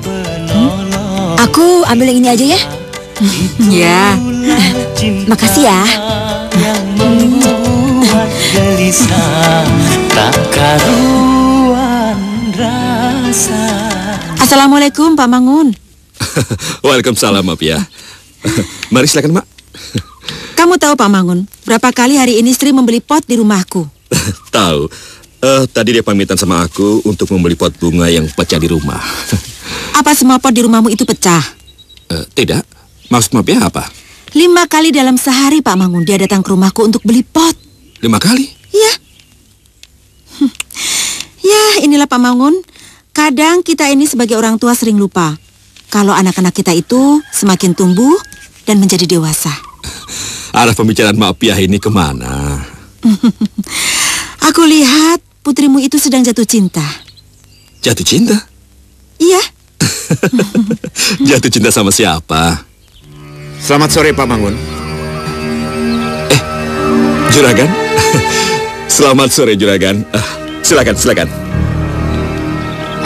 aku ambil yang ini aja ya. Ya. Makasih ya. Yang membuat gelisah, tak karuan rasa. Assalamualaikum Pak Mangun. Waalaikumsalam, Mak Pia. Mari silakan, Mak. Kamu tahu Pak Mangun, berapa kali hari ini Sri membeli pot di rumahku? Tahu. Tadi dia pamitan sama aku untuk membeli pot bunga yang pecah di rumah. Apa semua pot di rumahmu itu pecah? Tidak. Maksud Mak Pia apa? 5 kali dalam sehari Pak Mangun dia datang ke rumahku untuk beli pot. 5 kali? Iya. Ya, inilah Pak Mangun. Kadang kita ini sebagai orang tua sering lupa kalau anak-anak kita itu semakin tumbuh dan menjadi dewasa. Arah pembicaraan Mak Pia ini kemana? Aku lihat putrimu itu sedang jatuh cinta. Jatuh cinta? Iya. Jatuh cinta sama siapa? Selamat sore Pak Mangun. Juragan? Selamat sore Juragan. Silakan.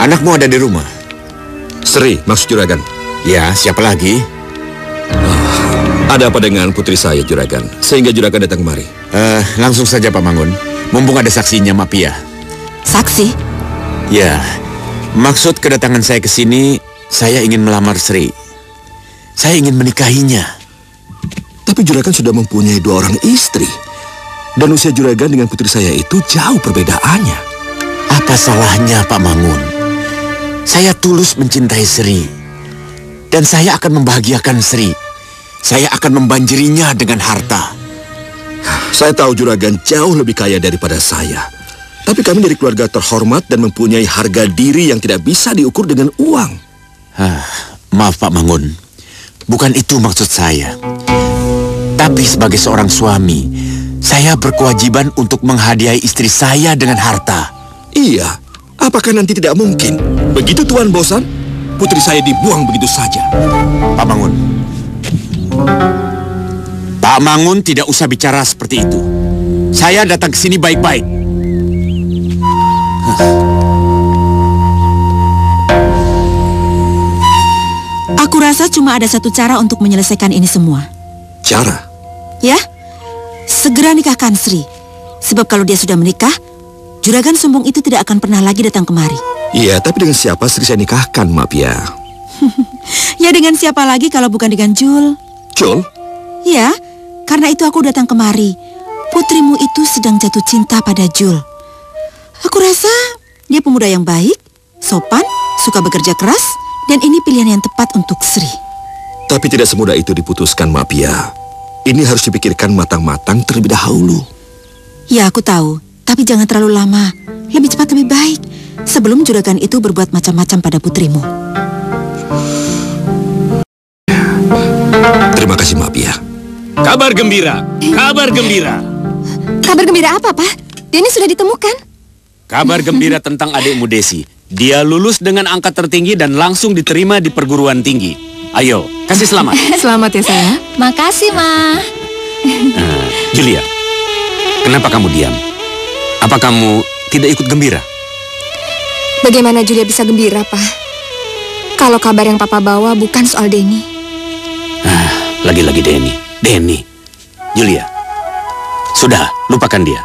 Anakmu ada di rumah? Sri, maksud Juragan? Ya, siapa lagi? Ada apa dengan putri saya, Juragan? Sehingga Juragan datang kemari. Langsung saja Pak Mangun. Mumpung ada saksinya, Mak Pia. Saksi? Ya, maksud kedatangan saya ke sini, saya ingin melamar Sri. Saya ingin menikahinya. Tapi Juragan sudah mempunyai 2 orang istri. Dan usia Juragan dengan putri saya itu jauh perbedaannya. Apa salahnya, Pak Mangun? Saya tulus mencintai Sri. Dan saya akan membahagiakan Sri. Saya akan membanjirinya dengan harta. Saya tahu Juragan jauh lebih kaya daripada saya. Tapi kami dari keluarga terhormat dan mempunyai harga diri yang tidak bisa diukur dengan uang. Maaf Pak Mangun, bukan itu maksud saya. Tapi sebagai seorang suami, saya berkewajiban untuk menghadiahi istri saya dengan harta. Iya, apakah nanti tidak mungkin? Begitu Tuan bosan, putri saya dibuang begitu saja. Pak Mangun. Pak Pak Mangun tidak usah bicara seperti itu. Saya datang ke sini baik-baik. Aku rasa cuma ada satu cara untuk menyelesaikan ini semua. Cara? Ya, segera nikahkan Sri. Sebab kalau dia sudah menikah, juragan sombong itu tidak akan pernah lagi datang kemari. Iya, tapi dengan siapa Sri saya nikahkan, maaf ya? Ya dengan siapa lagi kalau bukan dengan Jul? Jul? Ya, karena itu aku datang kemari. Putrimu itu sedang jatuh cinta pada Jul. Aku rasa dia pemuda yang baik, sopan, suka bekerja keras, dan ini pilihan yang tepat untuk Sri. Tapi tidak semudah itu diputuskan, maaf ya. Ini harus dipikirkan matang-matang terlebih dahulu. Ya, aku tahu. Tapi jangan terlalu lama. Lebih cepat lebih baik. Sebelum juragan itu berbuat macam-macam pada putrimu. Terima kasih, maaf ya. Kabar gembira, kabar gembira. Kabar gembira apa, Pak? Denny sudah ditemukan. Kabar gembira tentang adikmu Desi. Dia lulus dengan angka tertinggi dan langsung diterima di perguruan tinggi. Ayo, kasih selamat. Selamat ya, sayang. Makasih, Ma. Julia, kenapa kamu diam? Apa kamu tidak ikut gembira? Bagaimana Julia bisa gembira, Pak? Kalau kabar yang Papa bawa bukan soal Denny. Lagi-lagi Denny. Julia, sudah, lupakan dia.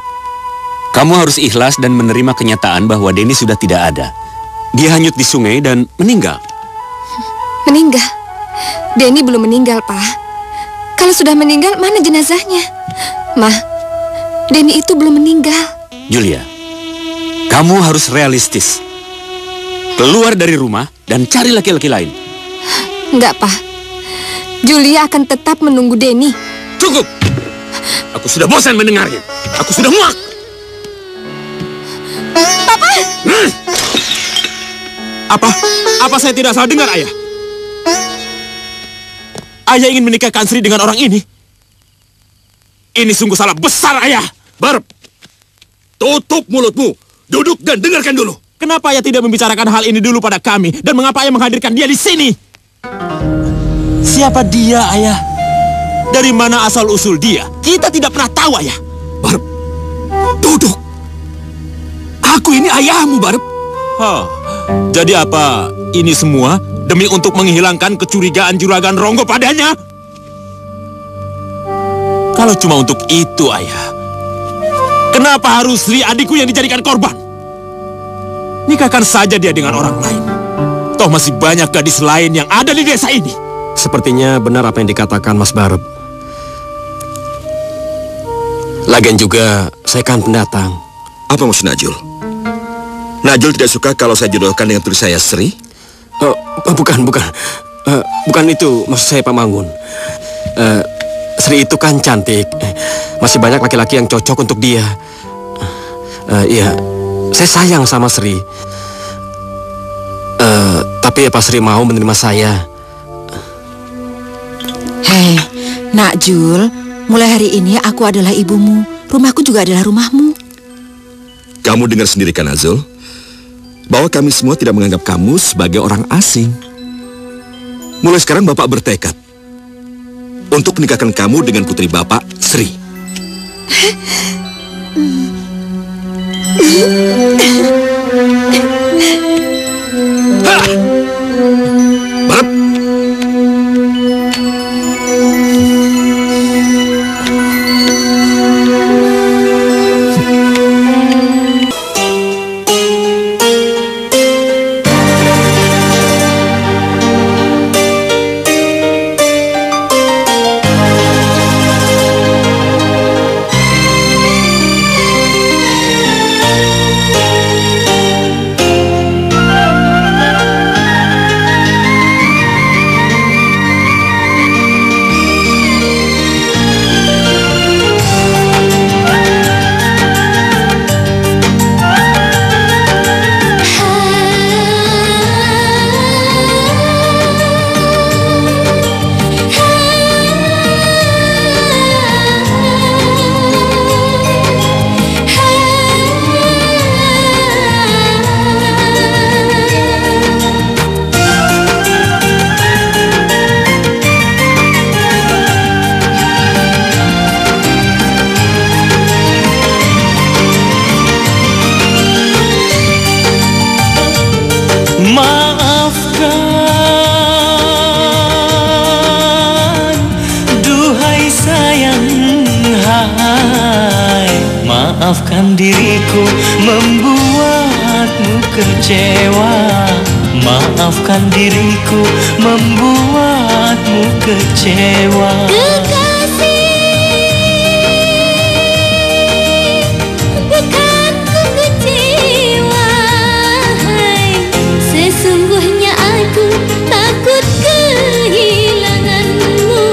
Kamu harus ikhlas dan menerima kenyataan bahwa Denny sudah tidak ada. Dia hanyut di sungai dan meninggal. Meninggal? Denny belum meninggal, Pak. Kalau sudah meninggal, mana jenazahnya? Ma, Denny itu belum meninggal. Julia, kamu harus realistis. Keluar dari rumah dan cari laki-laki lain. Enggak, Pak. Julia akan tetap menunggu Denny. Cukup! Aku sudah bosan mendengarnya. Aku sudah muak. Papa! Apa saya tidak salah dengar, Ayah? Ayah ingin menikahkan Sri dengan orang ini? Ini sungguh salah besar, Ayah. Barb, tutup mulutmu. Duduk dan dengarkan dulu. Kenapa Ayah tidak membicarakan hal ini dulu pada kami? Dan mengapa Ayah menghadirkan dia di sini? Siapa dia, Ayah? Dari mana asal-usul dia? Kita tidak pernah tahu, Ayah. Barb, duduk. Aku ini ayahmu, Barb. Jadi apa ini semua demi untuk menghilangkan kecurigaan juragan Ronggo padanya? Kalau cuma untuk itu, Ayah, kenapa harus Sri adikku yang dijadikan korban? Nikahkan saja dia dengan orang lain. Toh masih banyak gadis lain yang ada di desa ini. Sepertinya benar apa yang dikatakan Mas Barep. Lagian juga saya kan pendatang. Apa maksud Najul? Najul tidak suka kalau saya jodohkan dengan tulis saya Sri? Bukan. Bukan itu maksud saya, Pak Mangun. Sri itu kan cantik. Masih banyak laki-laki yang cocok untuk dia. Iya, saya sayang sama Sri. Tapi apa Sri mau menerima saya? Hei, Nak Jul, mulai hari ini aku adalah ibumu. Rumahku juga adalah rumahmu. Kamu dengar sendiri kan, Azul? Bahwa kami semua tidak menganggap kamu sebagai orang asing. Mulai sekarang Bapak bertekad untuk menikahkan kamu dengan putri Bapak, Sri. Barep. Maafkan, duhai sayang, hai. Maafkan diriku membuatmu kecewa. Maafkan diriku membuatmu kecewa. Bukan ku kecewa, hai. Sesungguhnya aku takut kehilanganmu.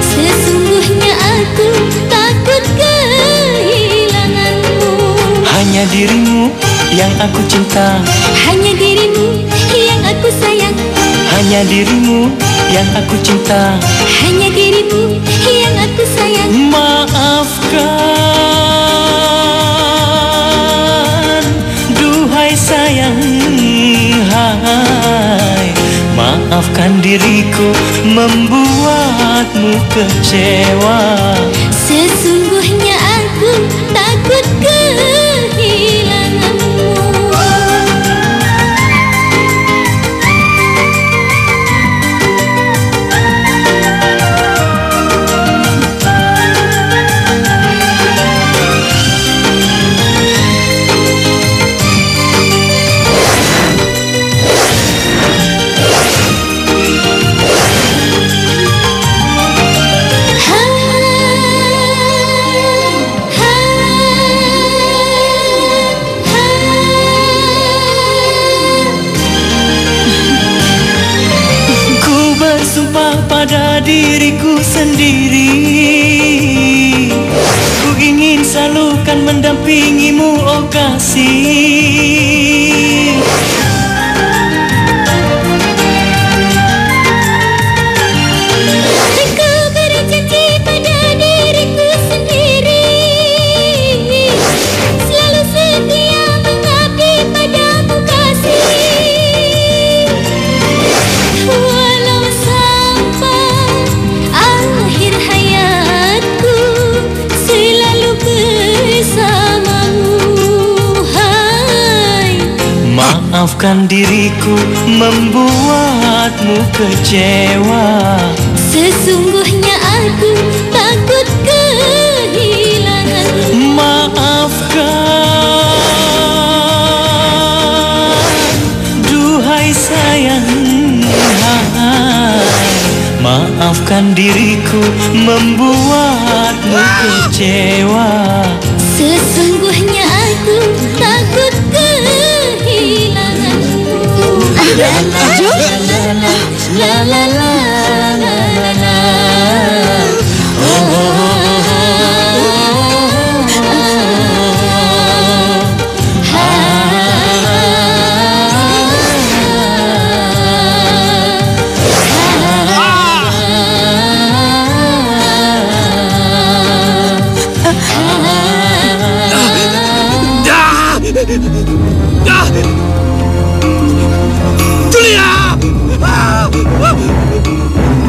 Sesungguhnya aku takut kehilanganmu. Hanya dirimu yang aku cinta, Hanya dirimu yang aku sayang. hanya dirimu yang aku cinta, Hanya dirimu yang aku sayang. Maafkan, duhai sayang, hai. Maafkan diriku membuatmu kecewa. Sesungguhnya aku takut kehilanganmu. Ku bersumpah pada diriku sendiri, ku ingin selalu kan mendampingimu, oh kasih. Aku berjanji pada diriku sendiri, selalu setia mengabdi padamu kasih. Walau sampai akhir hayatku, selalu bersamamu, hai. Maafkan diriku membuatmu kecewa. Sesungguhnya aku takut kehilanganmu. Maafkan, duhai sayang, hai. Maafkan diriku membuatmu kecewa. Sesungguhnya aku takut kehilanganmu. La la la la la la. Julia!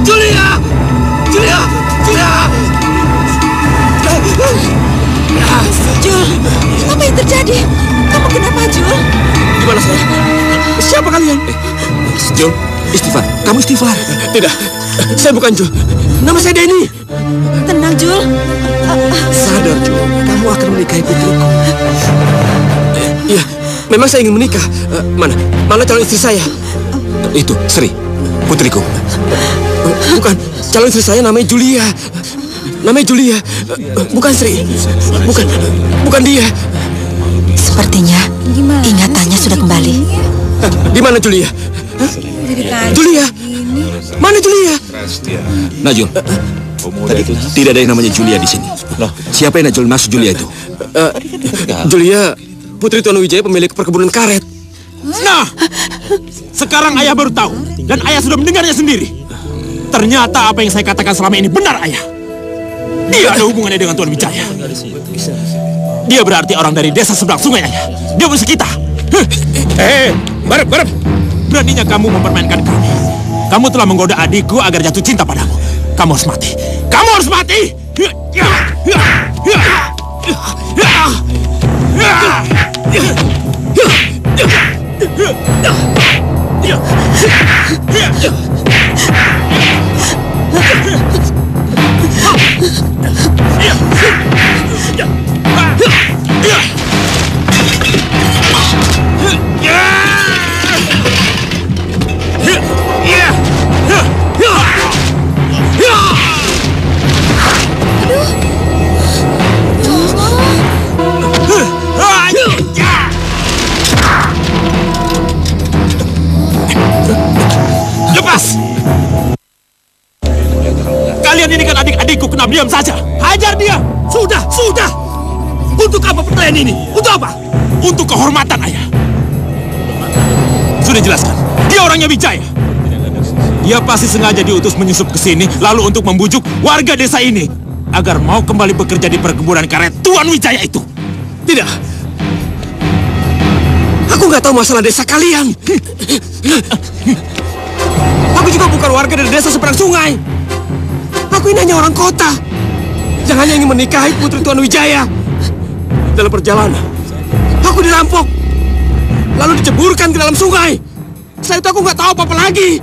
Julia! Julia! Julia! Jul, apa yang terjadi? Kamu kenapa, Jul? Di mana saya? Siapa kalian? Jul, istighfar. Kamu istighfar. Tidak, saya bukan Jul. Nama saya Denny. Tenang, Jul. Sadar, Jul. Kamu akan menikahi putriku. Iya, memang saya ingin menikah. Mana calon istri saya? Itu, Sri, putriku. Bukan, calon istri saya namanya Julia. Namanya Julia. Bukan Sri. Bukan dia. Sepertinya ingatannya sudah kembali. Di mana Julia? Julia? Mana Julia? Najul, tidak ada yang namanya Julia di sini. Siapa yang Najul maksud Julia itu? Julia, putri Tuan Wijaya pemilik perkebunan karet. Nah, sekarang ayah baru tahu dan ayah sudah mendengarnya sendiri. Ternyata apa yang saya katakan selama ini benar, ayah. Dia ada hubungannya dengan Tuan Wijaya. Dia berarti orang dari desa seberang sungai, ayah. Dia musuh kita. Barep. Beraninya kamu mempermainkan kami. Kamu telah menggoda adikku agar jatuh cinta padamu. Kamu harus mati. Kamu harus mati. adikku kena diam saja. Hajar dia. Sudah. Untuk apa pertanyaan ini? Untuk apa? Untuk kehormatan, Ayah. Sudah jelaskan. Dia orangnya Wijaya. Dia pasti sengaja diutus menyusup ke sini, lalu untuk membujuk warga desa ini agar mau kembali bekerja di perkebunan karet Tuan Wijaya itu. Tidak. Aku nggak tahu masalah desa kalian. Aku juga bukan warga dari desa seberang sungai. Aku ini hanya orang kota yang hanya ingin menikahi putri Tuan Wijaya. Dalam perjalanan, aku dirampok, lalu diceburkan ke dalam sungai. Setelah itu aku nggak tahu apa-apa lagi.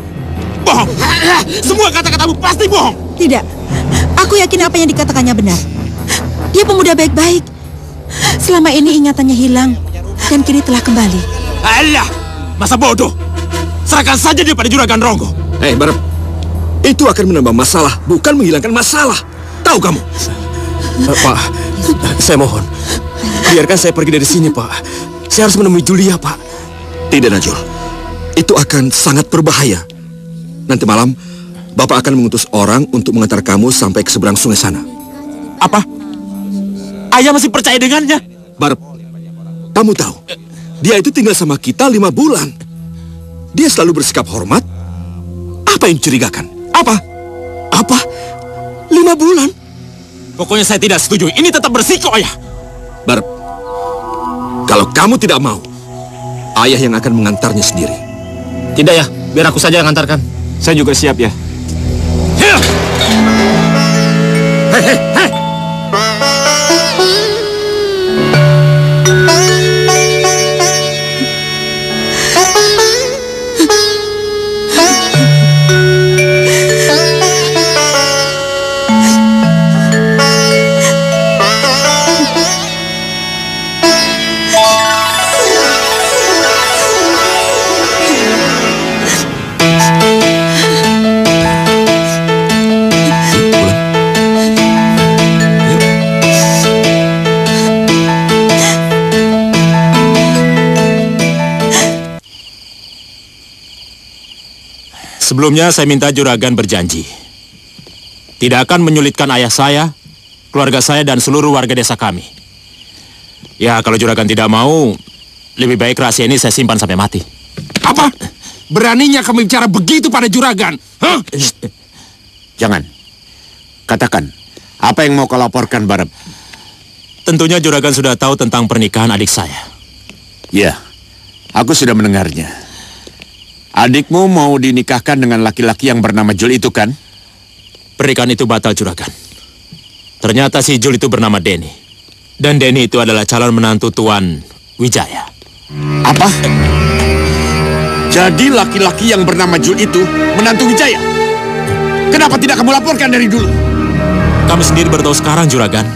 Bohong. Semua kata-katamu pasti bohong. Tidak. Aku yakin apa yang dikatakannya benar. Dia pemuda baik-baik. Selama ini ingatannya hilang dan kini telah kembali. Alah, masa bodoh. Serahkan saja dia pada Juragan Ronggo. Barep. Itu akan menambah masalah, bukan menghilangkan masalah. Tahu kamu? Pak, saya mohon. Biarkan saya pergi dari sini, Pak. Saya harus menemui Julia, Pak. Tidak, Najul. Itu akan sangat berbahaya. Nanti malam, Bapak akan mengutus orang untuk mengantar kamu sampai ke seberang sungai sana. Apa? Ayah masih percaya dengannya? Barep, kamu tahu, dia itu tinggal sama kita 5 bulan. Dia selalu bersikap hormat. Apa yang dicurigakan? Apa? 5 bulan? Pokoknya saya tidak setuju. Ini tetap bersiko, Ayah. Barep, kalau kamu tidak mau, Ayah yang akan mengantarnya sendiri. Tidak ya, biar aku saja yang antarkan. Saya juga siap ya. Hei. Sebelumnya saya minta Juragan berjanji tidak akan menyulitkan ayah saya, keluarga saya, dan seluruh warga desa kami. Ya, kalau Juragan tidak mau, lebih baik rahasia ini saya simpan sampai mati. Apa? Beraninya kamu bicara begitu pada Juragan? Hah? Jangan. Katakan, apa yang mau kau laporkan, Barep? Tentunya Juragan sudah tahu tentang pernikahan adik saya. Ya, aku sudah mendengarnya. Adikmu mau dinikahkan dengan laki-laki yang bernama Jul itu, kan? Pernikahan itu batal, Juragan. Ternyata si Jul itu bernama Denny. Dan Denny itu adalah calon menantu Tuan Wijaya. Apa? Jadi laki-laki yang bernama Jul itu menantu Wijaya? Kenapa tidak kamu laporkan dari dulu? Kami sendiri baru tahu sekarang, Juragan.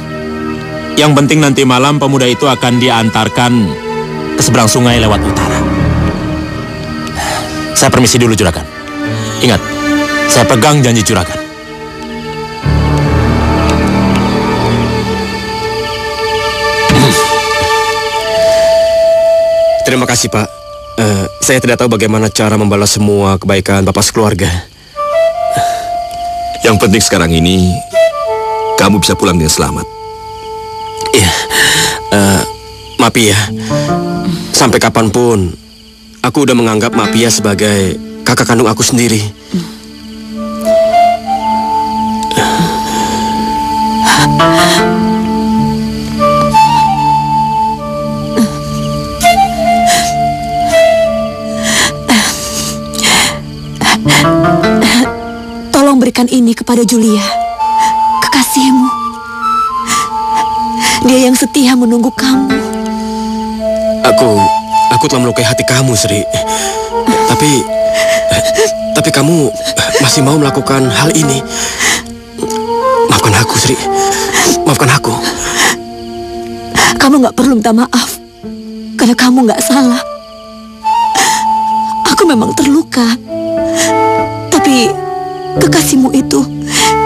Yang penting nanti malam pemuda itu akan diantarkan ke seberang sungai lewat utara. Saya permisi dulu, Juragan. Ingat, saya pegang janji Juragan. Terima kasih, Pak. Saya tidak tahu bagaimana cara membalas semua kebaikan Bapak sekeluarga. Yang penting sekarang ini, kamu bisa pulang dengan selamat. Iya, Mapia. Sampai kapanpun, aku udah menganggap Mapia sebagai kakak kandung aku sendiri. Tolong berikan ini kepada Julia, kekasihmu. Dia yang setia menunggu kamu. Aku telah melukai hati kamu, Sri. Tapi kamu masih mau melakukan hal ini. Maafkan aku, Sri. Maafkan aku. Kamu nggak perlu minta maaf, karena kamu nggak salah. Aku memang terluka, tapi kekasihmu itu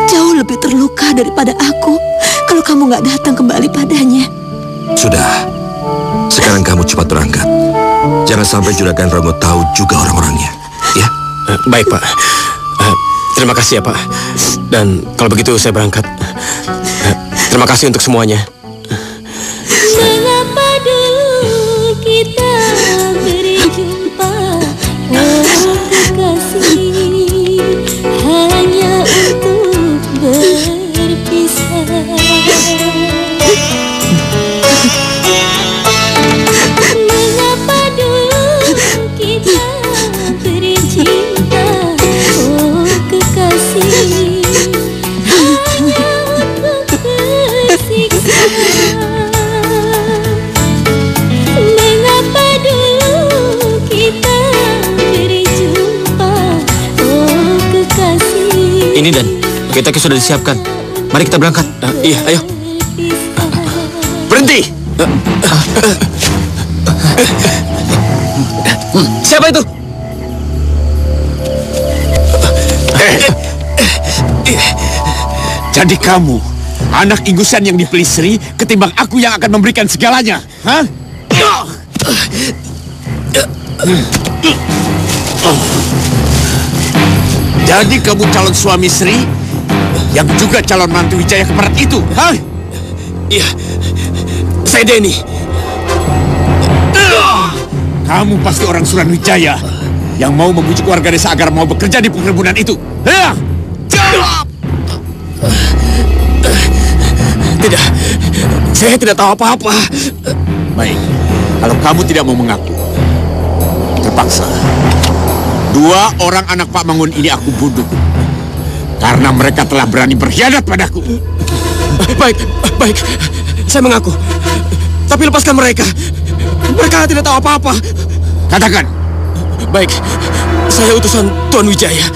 jauh lebih terluka daripada aku kalau kamu nggak datang kembali padanya. Sudah. Sekarang kamu cepat berangkat. Jangan sampai Juragan Ronggo tahu juga orang-orangnya. Ya? Baik, Pak. Terima kasih ya, Pak. Dan kalau begitu saya berangkat. Terima kasih untuk semuanya. Mengapa dulu kita berjumpa, oh kekasih, hanya untuk berpisah. Mengapa dulu kita bercinta, oh kekasih, hanya untuk tersiksa. Mengapa dulu kita berjumpa, oh kekasih. Ini Dan, kita sudah disiapkan. Mari kita berangkat. Iya, ayo. Berhenti! Siapa itu? Jadi kamu, anak ingusan yang dipilih Sri, ketimbang aku yang akan memberikan segalanya, hah? Jadi kamu calon suami Sri, yang juga calon mantu Wijaya Keparat itu, hah? Iya, saya Denny. Kamu pasti orang Sunan Wijaya yang mau membujuk warga desa agar mau bekerja di perkebunan itu. Jawab! Tidak, saya tidak tahu apa-apa. Baik, kalau kamu tidak mau mengaku, terpaksa. 2 orang anak Pak Mangun ini aku bunuh. Karena mereka telah berani berkhianat padaku. Baik, baik. Saya mengaku. Tapi lepaskan mereka. Mereka tidak tahu apa-apa. Katakan. Baik, saya utusan Tuan Wijaya.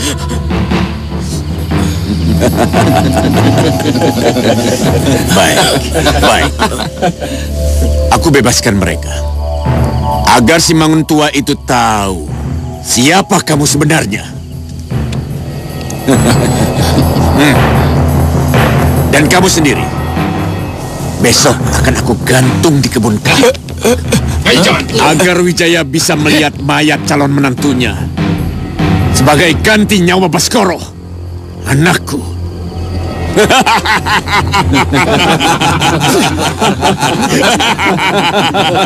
Baik, baik. Aku bebaskan mereka. Agar si Mangun tua itu tahu siapa kamu sebenarnya. Dan kamu sendiri besok akan aku gantung di kebun karet. Agar Wijaya bisa melihat mayat calon menantunya sebagai ganti nyawa Baskoro, anakku.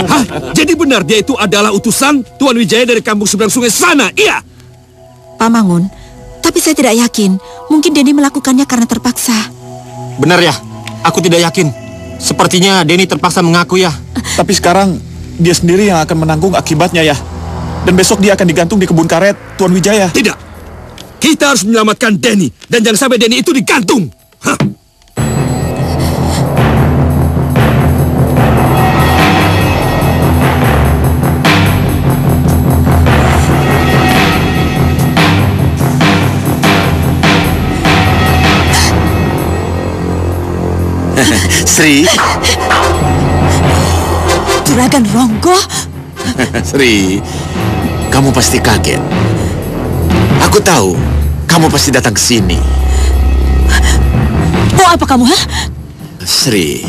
Hah? Jadi benar dia itu adalah utusan Tuan Wijaya dari kampung seberang sungai sana, iya? Pak Mangun, tapi saya tidak yakin. Mungkin Denny melakukannya karena terpaksa. Benar ya, aku tidak yakin. Sepertinya Denny terpaksa mengaku ya. Tapi sekarang dia sendiri yang akan menanggung akibatnya ya. Dan besok dia akan digantung di kebun karet Tuan Wijaya. Tidak, kita harus menyelamatkan Denny. Dan jangan sampai Denny itu digantung. Hah? Sri. Juragan Ronggo. Sri, kamu pasti kaget. Aku tahu, kamu pasti datang ke sini. Oh, apa kamu, ha? Sri,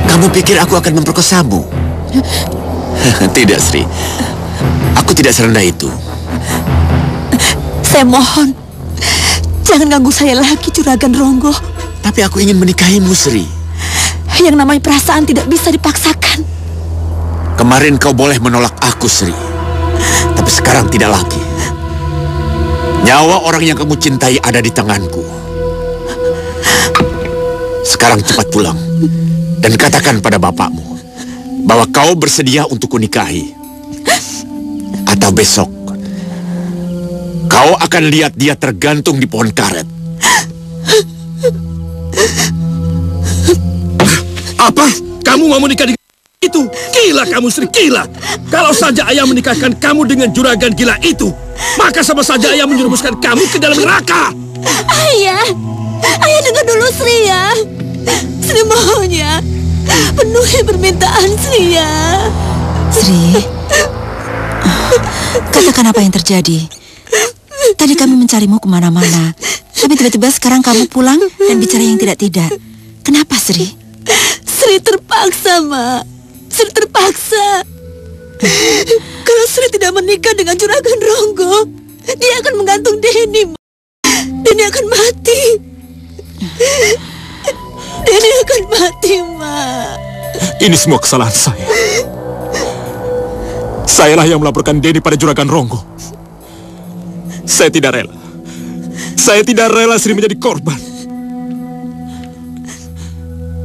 kamu pikir aku akan memperkosamu? Tidak, Sri. Aku tidak serendah itu. Saya mohon, jangan ganggu saya lagi, Juragan Ronggo. Tapi aku ingin menikahimu, Sri. Yang namanya perasaan tidak bisa dipaksakan. Kemarin kau boleh menolak aku, Sri. Tapi sekarang tidak lagi. Nyawa orang yang kamu cintai ada di tanganku. Sekarang cepat pulang. Dan katakan pada bapakmu bahwa kau bersedia untuk kunikahi. Atau besok kau akan lihat dia tergantung di pohon karet. Apa? Kamu mau menikah dengan itu? Gila kamu, Sri, gila. Kalau saja ayah menikahkan kamu dengan juragan gila itu, maka sama saja ayah menjerumuskan kamu ke dalam neraka. Ayah, ayah dengar dulu Sri ya. Sri mohon ya, penuhi permintaan Sri ya. Sri, katakan apa yang terjadi. Tadi kami mencarimu kemana-mana, tapi tiba-tiba sekarang kamu pulang dan bicara yang tidak-tidak. Kenapa, Sri? Sri terpaksa, Ma. Sri terpaksa. Kalau Sri tidak menikah dengan Juragan Ronggo, dia akan menggantung Denny, Ma. Denny akan mati. Denny akan mati, Ma. Ini semua kesalahan saya. Sayalah yang melaporkan Denny pada Juragan Ronggo. Saya tidak rela. Saya tidak rela Sri menjadi korban.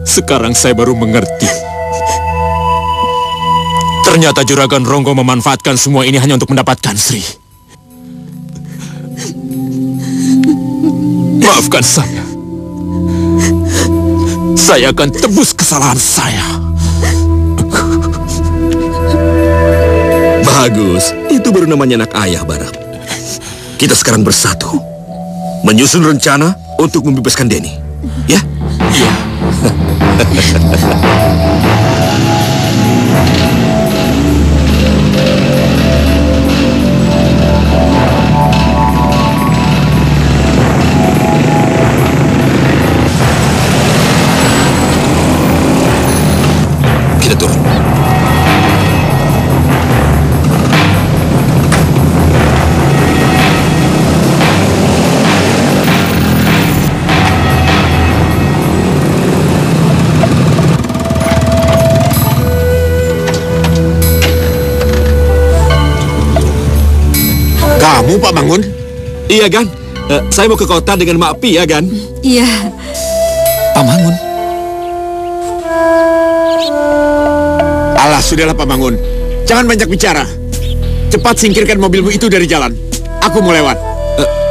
Sekarang saya baru mengerti. Ternyata Juragan Ronggo memanfaatkan semua ini hanya untuk mendapatkan Sri. Maafkan saya. Saya akan tebus kesalahan saya. Bagus, itu baru namanya anak ayah, Barap. Kita sekarang bersatu, menyusun rencana untuk membebaskan Denny. Ya? Iya. Kita turun. Kamu, Pak Mangun? Iya, Gan. Saya mau ke kota dengan Mak Pi, ya, Gan? Iya. Pak Mangun? Alah, sudahlah Pak Mangun. Jangan banyak bicara. Cepat singkirkan mobilmu itu dari jalan. Aku mau lewat.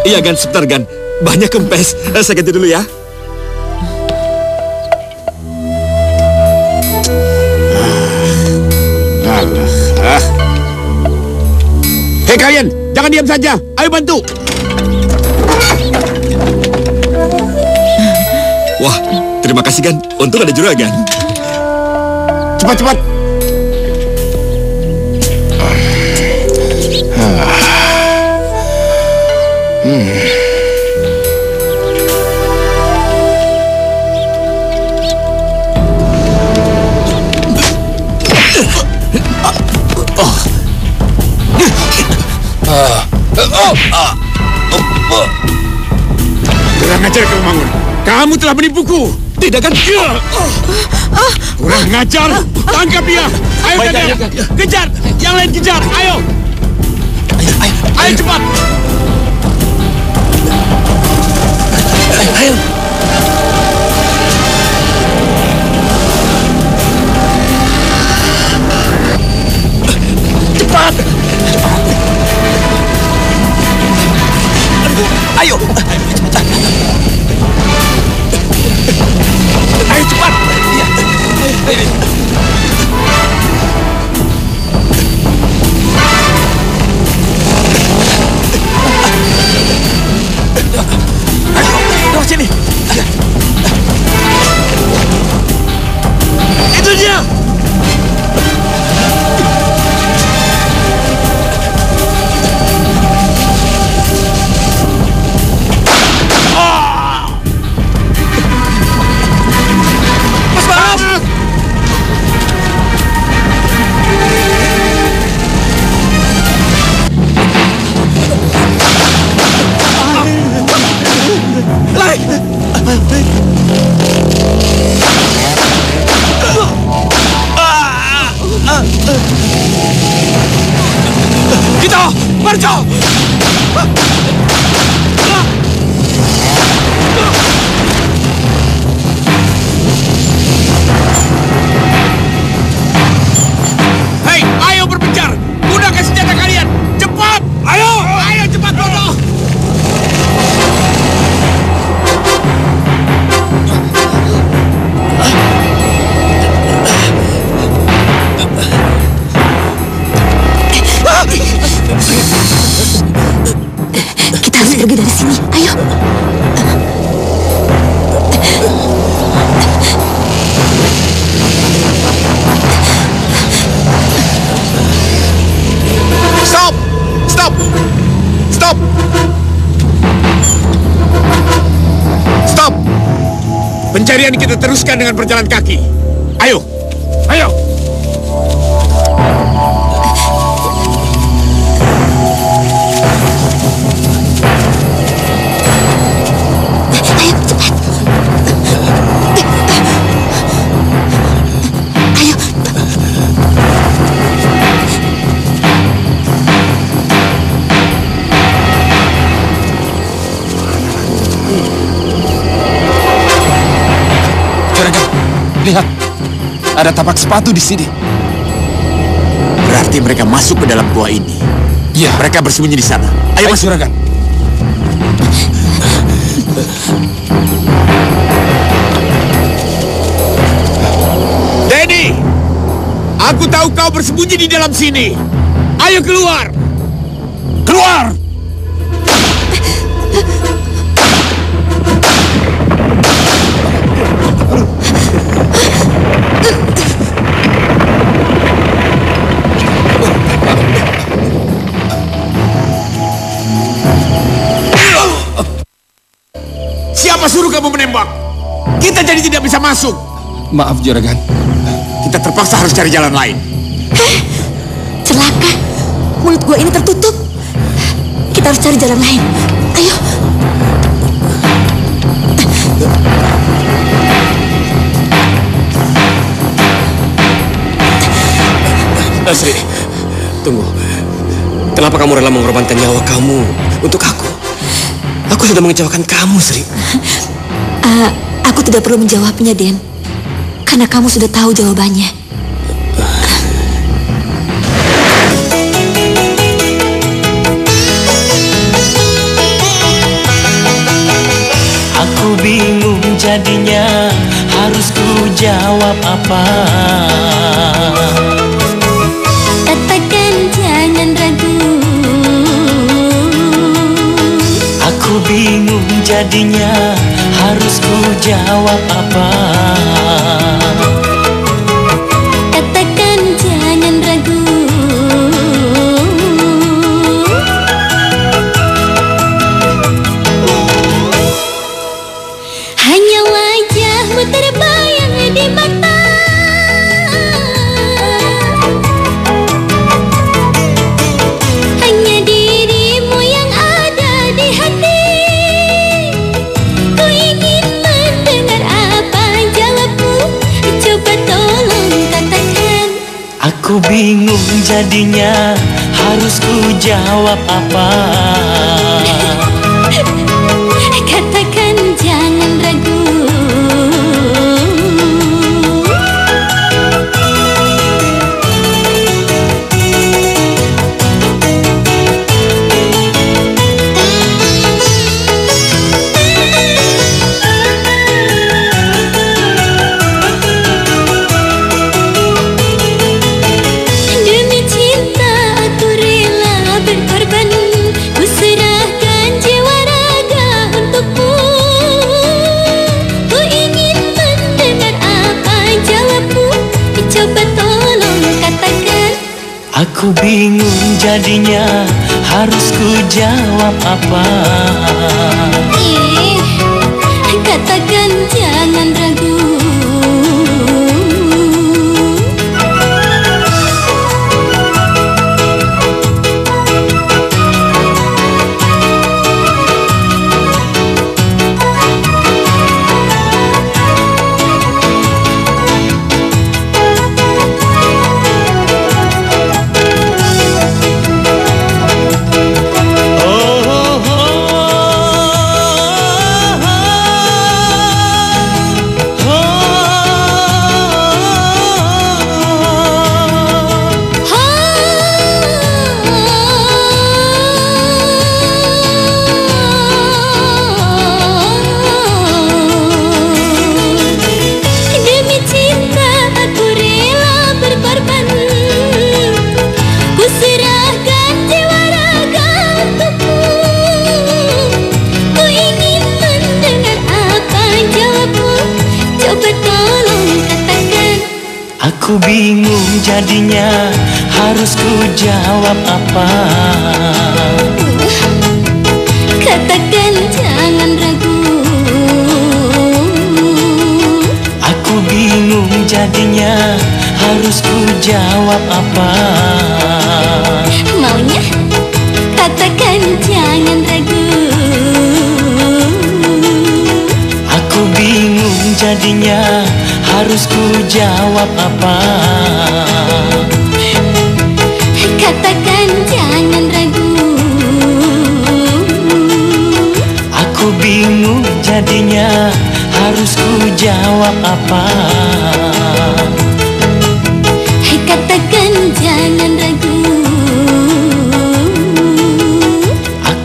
Iya, Gan. Sebentar, Gan. Banyak kempes. Saya ganti dulu, ya. Hei kalian, jangan diam saja. Ayo bantu. Wah, terima kasih, Gan. Untung ada juragan. Cepat-cepat. Kurang ajar kamu, Mangun. Kamu telah menipuku. Tidak, kan? Kurang ngajar. Tangkap dia. Ayo, kalian. Kejar. Yang lain kejar. Ayo. Ayo cepat. Ayo. Cepat. Ayo. Ayo cepat. Ayo, sini. Itu dia. Kita marcha. Hei, ayo berpencar. Gunakan senjata kalian. Cepat. Ayo. Ayo cepat, bodoh. Kita harus pergi dari sini. Ayo. Stop! Stop! Stop! Stop! Pencarian kita teruskan dengan berjalan kaki. Ayo! Ayo! Ayo, cepat. Lihat, ada tapak sepatu di sini. Berarti mereka masuk ke dalam gua ini. Iya. Mereka bersembunyi di sana. Ayo masuk, Juragan. Denny, aku tahu kau bersembunyi di dalam sini. Ayo keluar. Keluar! Siapa suruh kamu menembak? Kita jadi tidak bisa masuk. Maaf, Juragan. Kita terpaksa harus cari jalan lain. Celaka, mulut gua ini tertutup. Kita harus cari jalan lain. Ayo. Sri, tunggu. Kenapa kamu rela mengorbankan nyawa kamu untuk aku? Aku sudah mengecewakan kamu, Sri. Aku tidak perlu menjawabnya, Den. Karena kamu sudah tahu jawabannya. Aku bingung jadinya, harus ku jawab apa? Katakan jangan ragu. Aku bingung jadinya, harus ku jawab apa? Katakan jangan ragu. Hanya wajahmu terbayang di mata. Hanya dirimu yang ada di hati. Ku ingin mendengar apa jawabmu. Coba tolong katakan. Aku bingung jadinya, harus ku jawab apa? Katakan jangan ragu. Demi cinta aku rela berkorban. Ku serahkan jiwa raga untukmu. Ku ingin mendengar apa jawabmu. Coba tolong katakan. Aku bingung jadinya, harus ku jawab apa? Katakan jangan ragu. Demi cinta aku rela berkorban. Ku serahkan jiwa raga untukmu. Ku ingin mendengar apa jawabmu. Coba tolong katakan. Aku bingung jadinya, harus ku jawab apa? Katakan jangan ragu. Aku bingung jadinya, harus ku jawab apa? Maunya? Katakan jangan ragu. Aku bingung jadinya, harus ku jawab apa? Katakan jangan ragu. Aku bingung jadinya, harus ku jawab apa?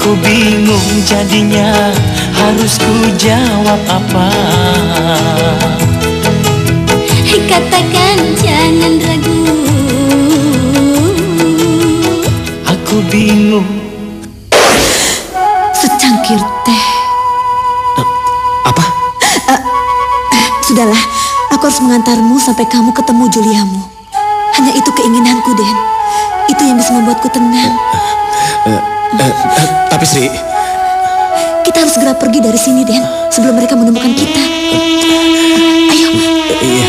Aku bingung jadinya, harus ku jawab apa? Katakan jangan ragu. Aku bingung. Secangkir teh. Apa? Sudahlah, aku harus mengantarmu sampai kamu ketemu Juliamu. Hanya itu keinginanku, Den. Itu yang bisa membuatku tenang. Tapi Sri, kita harus segera pergi dari sini, Den, sebelum mereka menemukan kita. Ayo. Iya.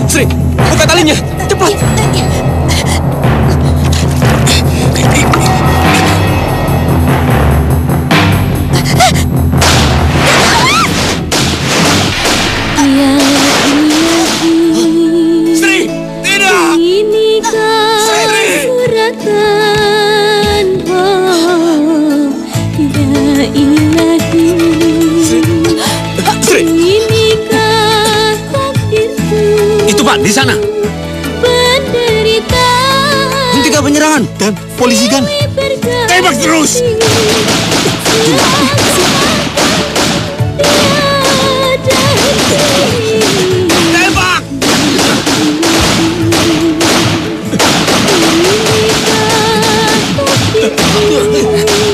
Sri, buka talinya, cepat. Sri, tidak. Inikah suratan? Oh, ya ilahi. Sri. Inikah takdirku? Itu Pak, di sana. Penderitaan. Hentikan penyerangan. Dan polisi kan. Tembak terus. Tembak.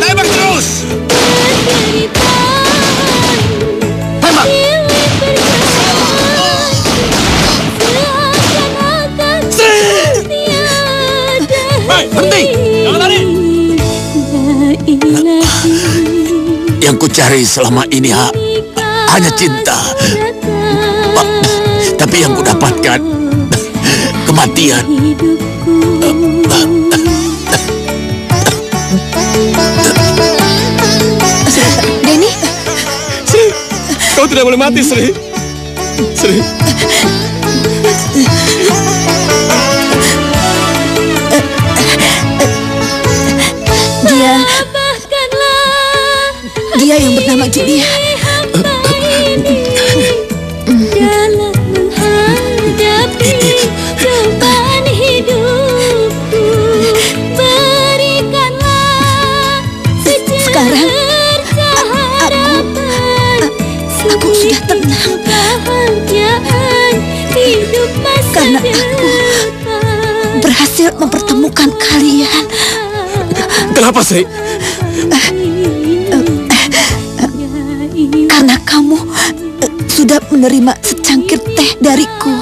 Tembak terus. Tembak. Hei, berhenti. Jangan lari. Yang ku cari selama ini hanya cinta. Tapi yang ku dapatkan kematian. Denny? Sri, kau tidak boleh mati, Sri. Sri. Dia yang bernama Julia. Dalam menghadapi cobaan hidupku, berikanlah sekarang aku sudah tenang hidup masa karena aku berhasil mempertemukan kalian. Kenapa, Sri? Karena kamu sudah menerima secangkir teh dariku.